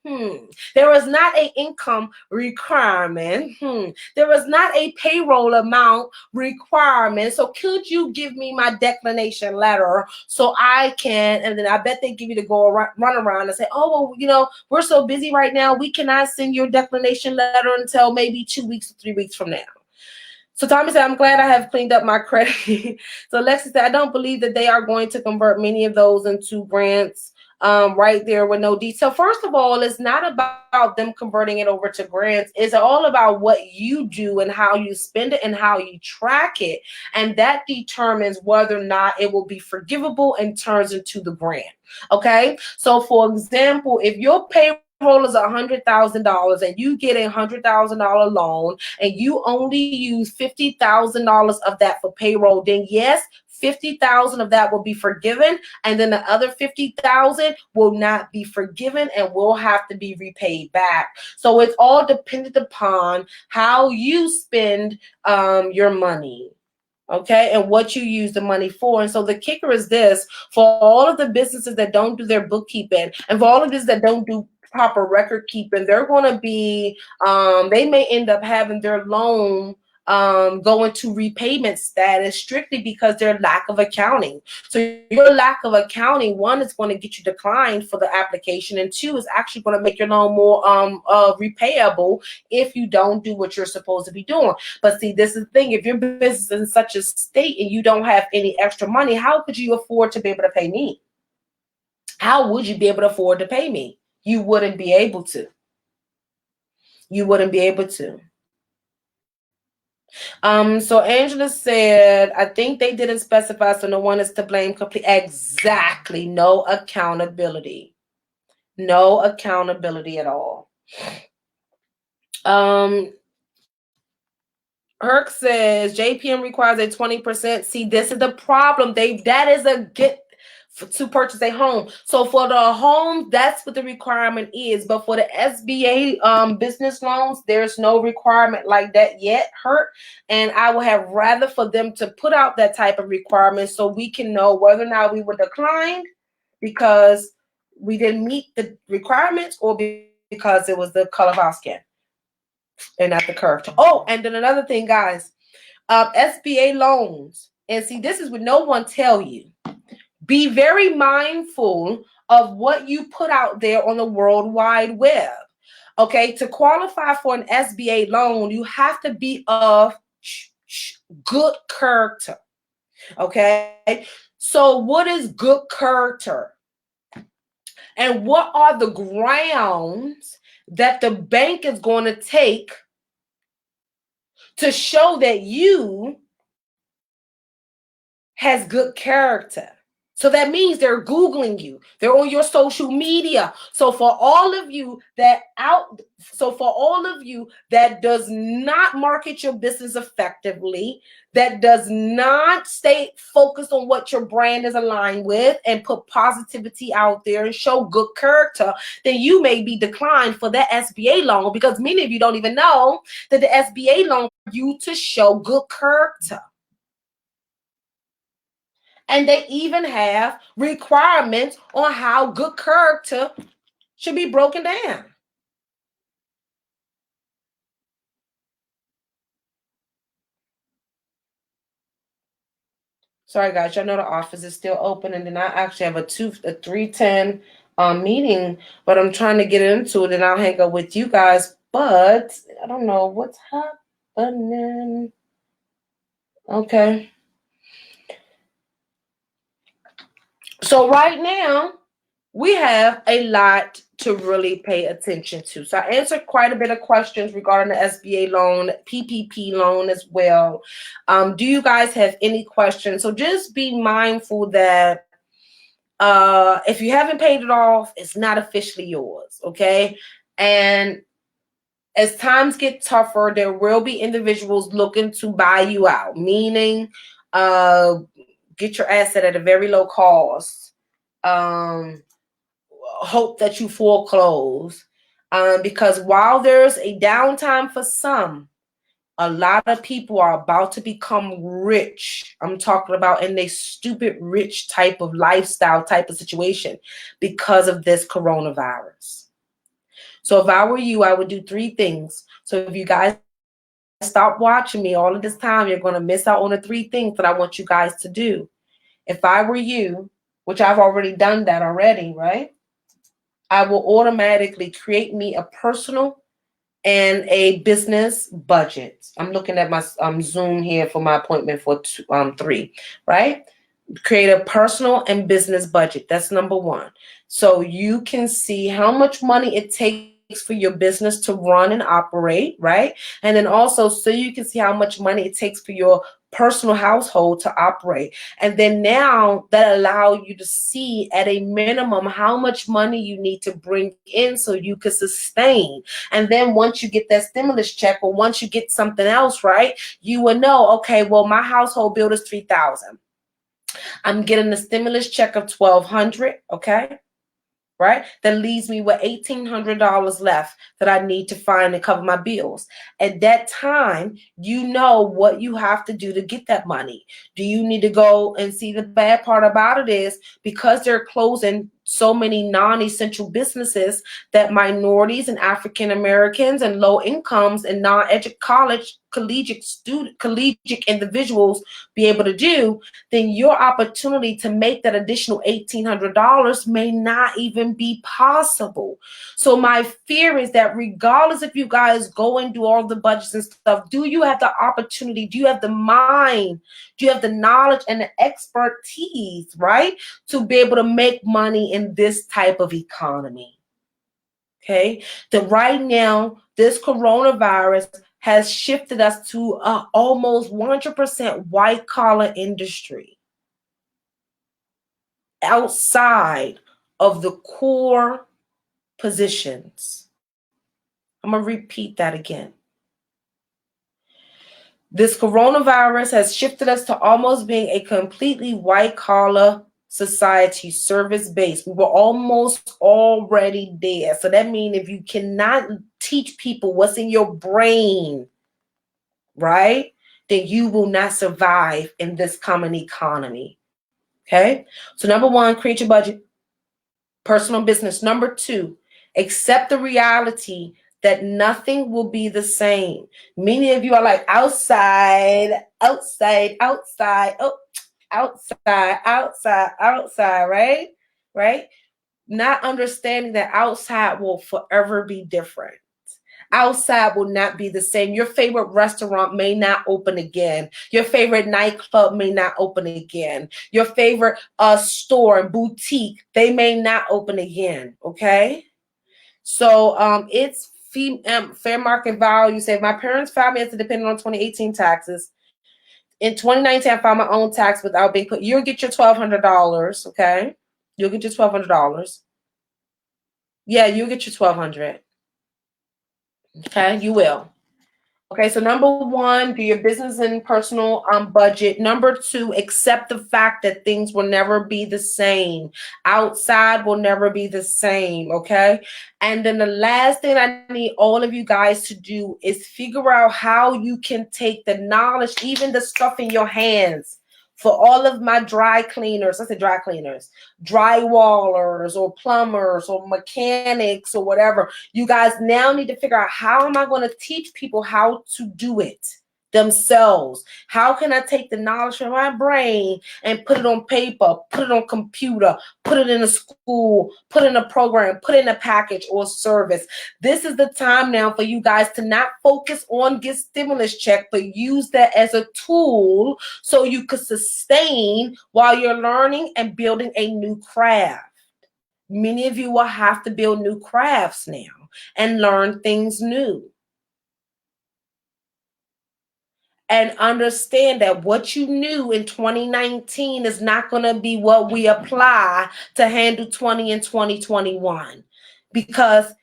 There was not an income requirement. There was not a payroll amount requirement. So could you give me my declination letter so I can, and then I bet they give you to go around, run around and say, oh, well, you know, we're so busy right now, we cannot send your declination letter until maybe 2 weeks or 3 weeks from now. So Tommy said, I'm glad I have cleaned up my credit. So Lexi said, I don't believe that they are going to convert many of those into grants right there with no detail. First of all, it's not about them converting it over to grants. It's all about what you do and how you spend it and how you track it. And that determines whether or not it will be forgivable and turns into the grant. Okay. So for example, if your payroll is $100,000 and you get a $100,000 loan and you only use $50,000 of that for payroll, then yes, 50,000 of that will be forgiven, and then the other 50,000 will not be forgiven and will have to be repaid back. So it's all dependent upon how you spend your money. Okay, and what you use the money for. And so the kicker is this: for all of the businesses that don't do their bookkeeping, and for all of this that don't do proper record keeping, they're going to be, they may end up having their loan go into repayment status strictly because their lack of accounting. So your lack of accounting, one, is going to get you declined for the application, and two, is actually going to make your loan more repayable if you don't do what you're supposed to be doing. But see, this is the thing: if your business is in such a state and you don't have any extra money, how could you afford to be able to pay me? How would you be able to afford to pay me? You wouldn't be able to. You wouldn't be able to. So Angela said, I think they didn't specify, so no one is to blame completely. Exactly. No accountability. No accountability at all. Herc says JPM requires a 20%. See, this is the problem. That is a get to purchase a home. So for the home, that's what the requirement is. But for the SBA business loans, there's no requirement like that yet, Herc. And I would have rather for them to put out that type of requirement so we can know whether or not we were declined because we didn't meet the requirements or because it was the color of our skin and not the curve. Oh, and then another thing, guys, SBA loans. And see, this is what no one tell you. Be very mindful of what you put out there on the World Wide Web. Okay, to qualify for an SBA loan, you have to be of good character. Okay, so what is good character? And what are the grounds that the bank is going to take to show that you has good character? So that means they're Googling you. They're on your social media. So for all of you that does not market your business effectively, that does not stay focused on what your brand is aligned with and put positivity out there and show good character, then you may be declined for that SBA loan, because many of you don't even know that the SBA loan for you to show good character. And they even have requirements on how good character should be broken down. Sorry, guys. I know the office is still open, and then I actually have a 3:10 meeting, but I'm trying to get into it, and I'll hang up with you guys. But I don't know what's happening. Okay. So right now, we have a lot to really pay attention to. So I answered quite a bit of questions regarding the SBA loan, PPP loan as well. Do you guys have any questions? So just be mindful that if you haven't paid it off, it's not officially yours, okay? And as times get tougher, there will be individuals looking to buy you out, meaning get your asset at a very low cost. Hope that you foreclose, because while there's a downtime for some, a lot of people are about to become rich. I'm talking about in a stupid rich type of lifestyle type of situation because of this coronavirus. So if I were you, I would do 3 things. So if you guys stop watching me all of this time, you're going to miss out on the 3 things that I want you guys to do. If I were you, which I've already done that already, right? I will automatically create me a personal and a business budget. I'm looking at my Zoom here for my appointment for 3, right? Create a personal and business budget. That's number 1. So you can see how much money it takes for your business to run and operate, right? And then also so you can see how much money it takes for your personal household to operate. And then now that allow you to see at a minimum how much money you need to bring in so you can sustain. And then once you get that stimulus check, or once you get something else, right, you will know, okay, well, my household bill is $3,000. I'm getting a stimulus check of $1,200, okay? Right? That leaves me with $1,800 left that I need to find and cover my bills. At that time, you know what you have to do to get that money. Do you need to go and see? The bad part about it is because they're closing so many non-essential businesses that minorities and African Americans and low incomes and collegiate individuals be able to do, then your opportunity to make that additional $1,800 may not even be possible. So my fear is that regardless if you guys go and do all the budgets and stuff, do you have the opportunity? Do you have the mind? Do you have the knowledge and the expertise, right, to be able to make money in this type of economy? Okay, that right now, this coronavirus has shifted us to almost 100% white collar industry outside of the core positions. I'm going to repeat that again. This coronavirus has shifted us to almost being a completely white collar society, service based. We were almost already there. So that means if you cannot teach people what's in your brain, right, then you will not survive in this coming economy. Okay. So number 1, create your budget, personal business. Number 2, accept the reality that nothing will be the same. Many of you are like outside, oh, outside, right? Right? not understanding that outside will forever be different. Outside will not be the same. Your favorite restaurant may not open again. Your favorite nightclub may not open again. Your favorite store and boutique, they may not open again. Okay. So it's fair market value. Say my parents filed me as dependent on 2018 taxes. In 2019, I filed my own tax without being put. You'll get your $1,200. Okay. You'll get your $1,200. Yeah, you'll get your $1,200. Okay, you will. Okay, so number one, do your business and personal budget. Number two, accept the fact that things will never be the same. Outside will never be the same, okay? And then the last thing I need all of you guys to do is figure out how you can take the knowledge, even the stuff in your hands. For all of my dry cleaners, I said dry cleaners, drywallers or plumbers or mechanics or whatever, you guys now need to figure out, how am I going to teach people how to do it themselves? How can I take the knowledge from my brain and put it on paper, put it on computer, put it in a school, put it in a program, put it in a package or service? This is the time now for you guys to not focus on get stimulus check, but use that as a tool so you could sustain while you're learning and building a new craft. Many of you will have to build new crafts now and learn things new. And understand that what you knew in 2019 is not going to be what we apply to handle 20 and 2021. Because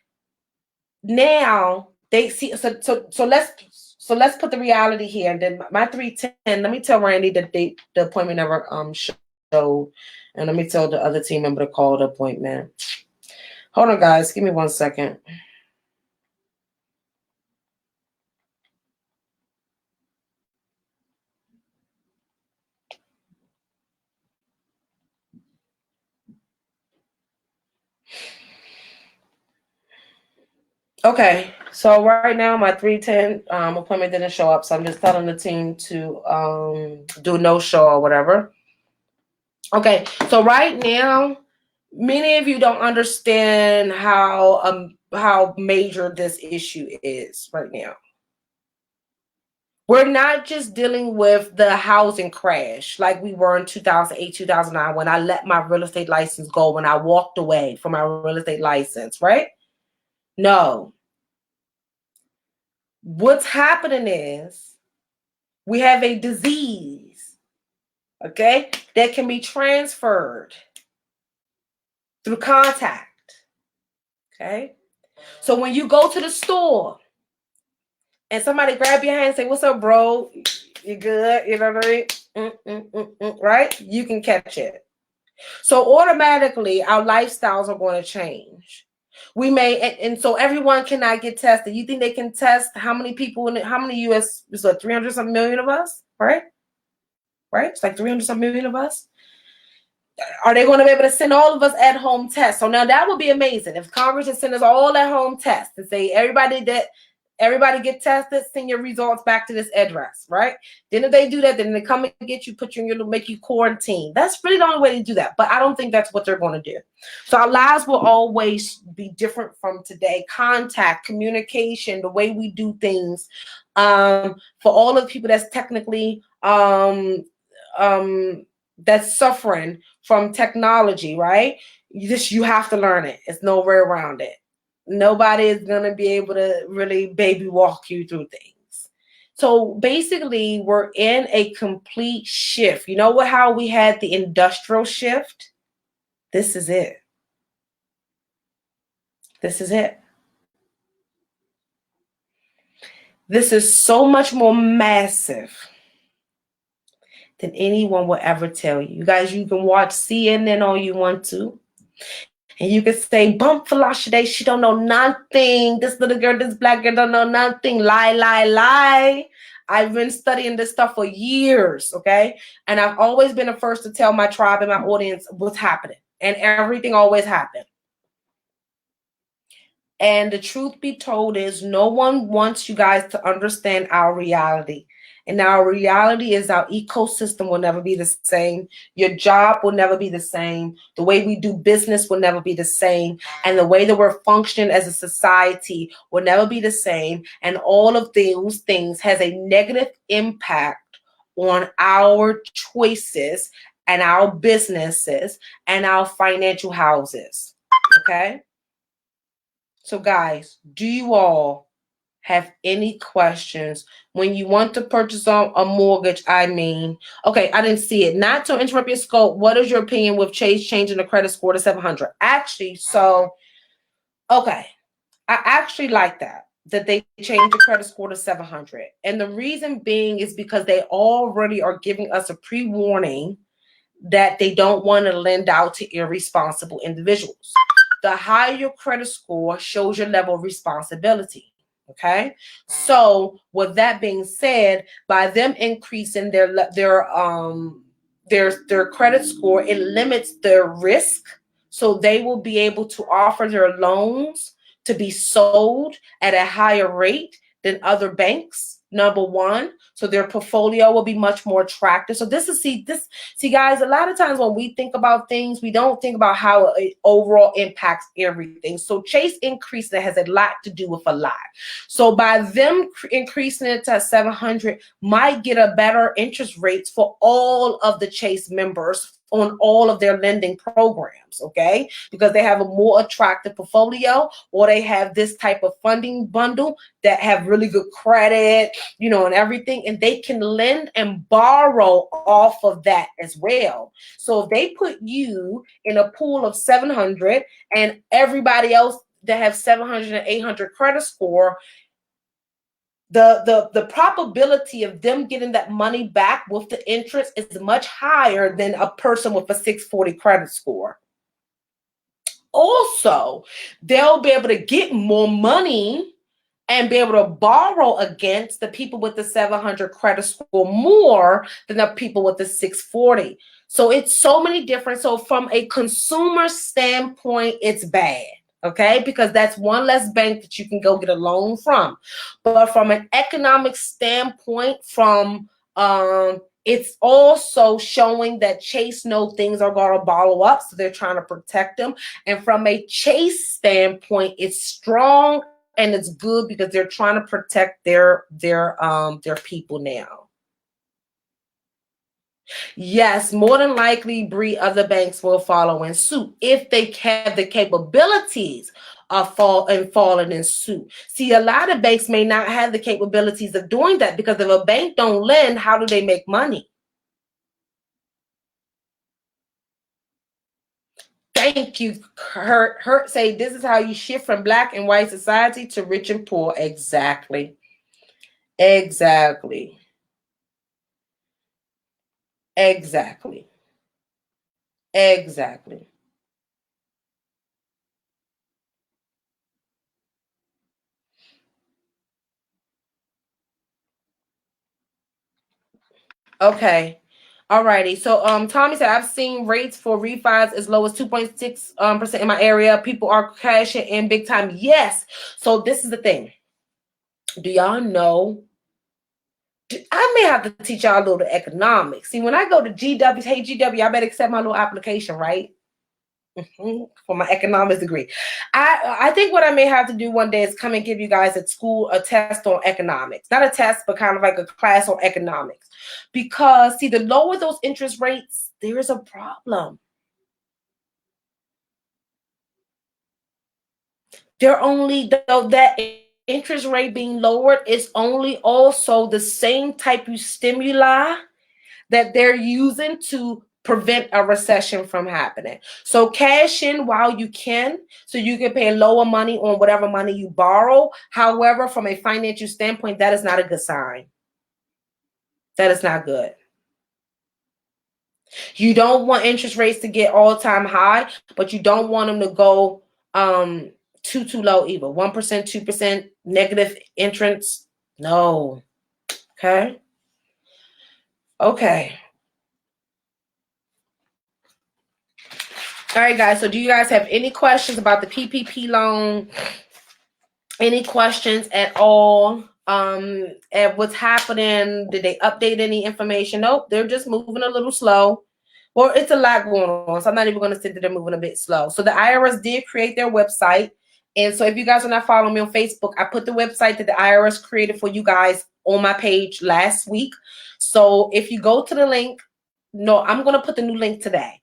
now they see, so let's put the reality here. And then my 310, let me tell Randy the date the appointment never showed. And let me tell the other team member to call the appointment. Hold on, guys. Give me 1 second. Okay, so right now my 310 appointment didn't show up, so I'm just telling the team to do no show or whatever. Okay, so right now, many of you don't understand how major this issue is right now. We're not just dealing with the housing crash like we were in 2008, 2009 when I let my real estate license go, when I walked away from my real estate license, right? No. What's happening is we have a disease, okay, that can be transferred through contact, okay? So when you go to the store and somebody grab your hand and say, "What's up, bro? You good?" You know what I mean? Right? You can catch it. So automatically our lifestyles are going to change. We may, and so everyone cannot get tested. You think they can test how many people in how many US, is it 300 something million of us, right? Right? It's like 300 something million of us. Are they going to be able to send all of us at home tests? So now that would be amazing if Congress would send us all at home tests and say everybody get tested, send your results back to this address, right? Then if they do that, then they come and get you, put you in your, make you quarantine. That's really the only way to do that. But I don't think that's what they're going to do. So our lives will always be different from today. Contact, communication, the way we do things. For all of the people that's technically that's suffering from technology, right? You have to learn it. It's no way around it. Nobody is going to be able to really baby walk you through things. So basically, we're in a complete shift. You know how we had the industrial shift? This is it. This is it. This is so much more massive than anyone will ever tell you. You guys, you can watch CNN all you want to. And you can say, bump Folasade, she don't know nothing. This little girl, this black girl don't know nothing. Lie, lie, lie. I've been studying this stuff for years, okay? And I've always been the first to tell my tribe and my audience what's happening. And everything always happened. And the truth be told is no one wants you guys to understand our reality. And our reality is our ecosystem will never be the same. Your job will never be the same. The way we do business will never be the same. And the way that we're functioning as a society will never be the same. And all of those things has a negative impact on our choices and our businesses and our financial houses. Okay? So guys, do you all have any questions when you want to purchase a mortgage? I mean, okay, I didn't see it. Not to interrupt your scope, what is your opinion with Chase changing the credit score to 700? Actually, so, okay, I actually like that they changed the credit score to 700. And the reason being is because they already are giving us a pre-warning that they don't want to lend out to irresponsible individuals. The higher your credit score shows your level of responsibility. Okay. So with that being said, by them increasing their credit score, it limits their risk. So they will be able to offer their loans to be sold at a higher rate than other banks. Number one, so their portfolio will be much more attractive. So see guys, a lot of times when we think about things, we don't think about how it overall impacts everything. So Chase increasing it has a lot to do with a lot. So by them increasing it to 700 might get a better interest rates for all of the Chase members on all of their lending programs, okay? Because they have a more attractive portfolio, or they have this type of funding bundle that have really good credit, and everything, and they can lend and borrow off of that as well. So if they put you in a pool of 700 and everybody else that have 700 and 800 credit score, the probability of them getting that money back with the interest is much higher than a person with a 640 credit score. Also, they'll be able to get more money and be able to borrow against the people with the 700 credit score more than the people with the 640. So it's so many different. So from a consumer standpoint, it's bad. Okay, because that's one less bank that you can go get a loan from. But from an economic standpoint, it's also showing that Chase know things are going to bottle up, so they're trying to protect them. And from a Chase standpoint, it's strong and it's good because they're trying to protect their people now. Yes, more than likely, Bree, other banks will follow in suit if they have the capabilities of falling in suit. See, a lot of banks may not have the capabilities of doing that, because if a bank don't lend, how do they make money? Thank you, Hurt say this is how you shift from black and white society to rich and poor. Exactly. Exactly. Exactly. Exactly. Okay. Alrighty. So Tommy said, I've seen rates for refis as low as 2.6% in my area. People are cashing in big time. Yes. So this is the thing. Do y'all know? I may have to teach y'all a little economics. See, when I go to GW, hey GW, I better accept my little application, right? For my economics degree. I think what I may have to do one day is come and give you guys at school a test on economics. Not a test, but kind of like a class on economics. Because, see, the lower those interest rates, there is a problem. They're only, though, that interest rate being lowered is only also the same type of stimuli that they're using to prevent a recession from happening. So cash in while you can, so you can pay lower money on whatever money you borrow. However, from a financial standpoint, that is not a good sign. That is not good. You don't want interest rates to get all-time high, but you don't want them to go too low either. 1%, 2% negative interest. No. Okay. Okay. All right, guys. So do you guys have any questions about the PPP loan? Any questions at all? And what's happening? Did they update any information? Nope, they're just moving a little slow. Well, it's a lot going on, so I'm not even going to say that they're moving a bit slow. So the IRS did create their website. And so if you guys are not following me on Facebook, I put the website that the IRS created for you guys on my page last week. So if you go to the link, no, I'm going to put the new link today.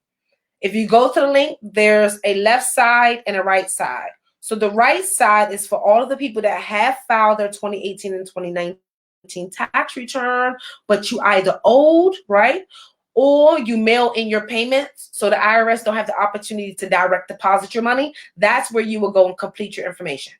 If you go to the link, there's a left side and a right side. So the right side is for all of the people that have filed their 2018 and 2019 tax return, but you either owed, right? Or you mail in your payments, so the IRS don't have the opportunity to direct deposit your money. That's where you will go and complete your information.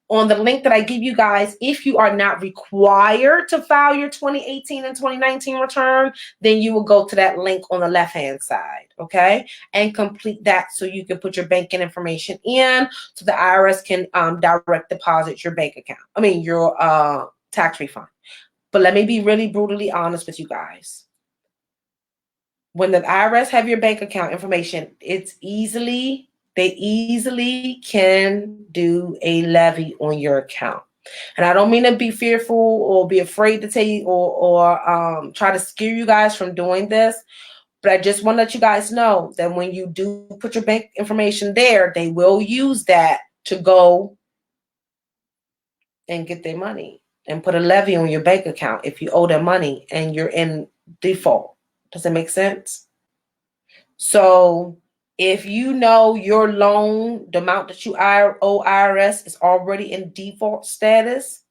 On the link that I give you guys, if you are not required to file your 2018 and 2019 return, then you will go to that link on the left-hand side, okay? And complete that so you can put your banking information in so the IRS can direct deposit your bank account. I mean, your tax refund. But let me be really brutally honest with you guys. When the IRS have your bank account information, they easily can do a levy on your account. And I don't mean to be fearful or be afraid to tell you or try to scare you guys from doing this, but I just want to let you guys know that when you do put your bank information there, they will use that to go and get their money and put a levy on your bank account if you owe them money and you're in default. Does that make sense? So if you know your loan, the amount that you owe IRS is already in default status,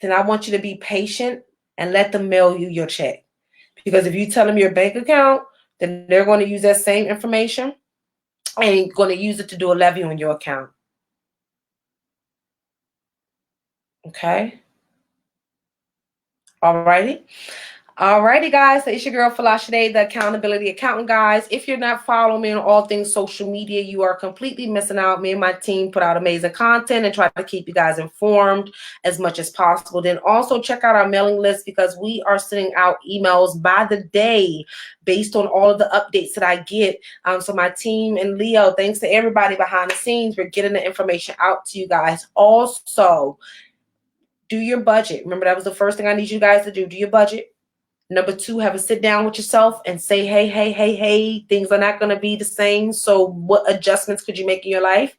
then I want you to be patient and let them mail you your check. Because if you tell them your bank account, then they're going to use that same information and going to use it to do a levy on your account. Okay? All righty. Alrighty, guys. So it's your girl Folasade, the accountability accountant, guys. If you're not following me on all things social media, you are completely missing out. Me and my team put out amazing content and try to keep you guys informed as much as possible. Then also check out our mailing list because we are sending out emails by the day based on all of the updates that I get. So my team and Leo, thanks to everybody behind the scenes, we're getting the information out to you guys. Also, do your budget. Remember, that was the first thing I need you guys to do. Do your budget. Number 2, have a sit down with yourself and say, hey, things are not going to be the same. So what adjustments could you make in your life?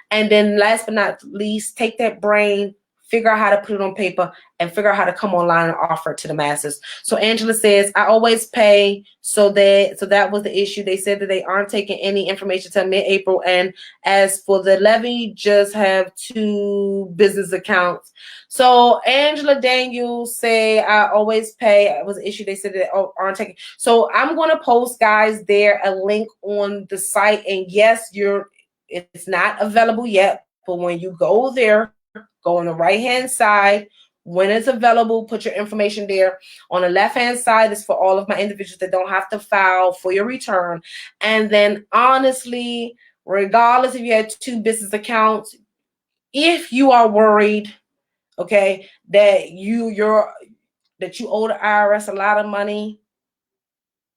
And then last but not least, take that brain, figure out how to put it on paper, and figure out how to come online and offer it to the masses. So Angela says, I always pay. So that was the issue. They said that they aren't taking any information till mid-April. And as for the levy, just have 2 business accounts. So Angela Daniels say, I always pay. It was an issue. They said that aren't taking. So I'm going to post, guys, there a link on the site. And yes, it's not available yet. But when you go there, go on the right-hand side. When it's available, put your information there. On the left-hand side is for all of my individuals that don't have to file for your return. And then honestly, regardless if you had 2 business accounts, if you are worried, okay, that you owe the IRS a lot of money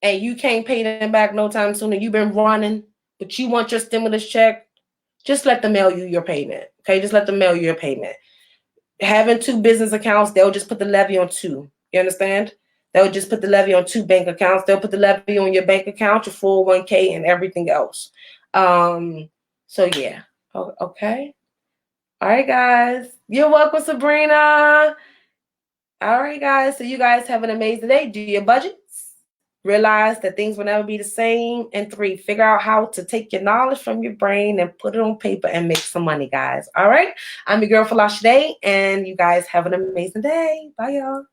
and you can't pay them back no time soon and you've been running, but you want your stimulus check, just let them mail you your payment. Okay, just let them mail you your payment. Having 2 business accounts, they'll just put the levy on 2. You understand? They'll just put the levy on 2 bank accounts. They'll put the levy on your bank account, your 401k, and everything else. So yeah. Okay. All right, guys. You're welcome, Sabrina. All right, guys. So you guys have an amazing day. Do your budgets. Realize that things will never be the same. And 3, figure out how to take your knowledge from your brain and put it on paper and make some money, guys. All right. I'm your girl Folasade, and you guys have an amazing day. Bye, y'all.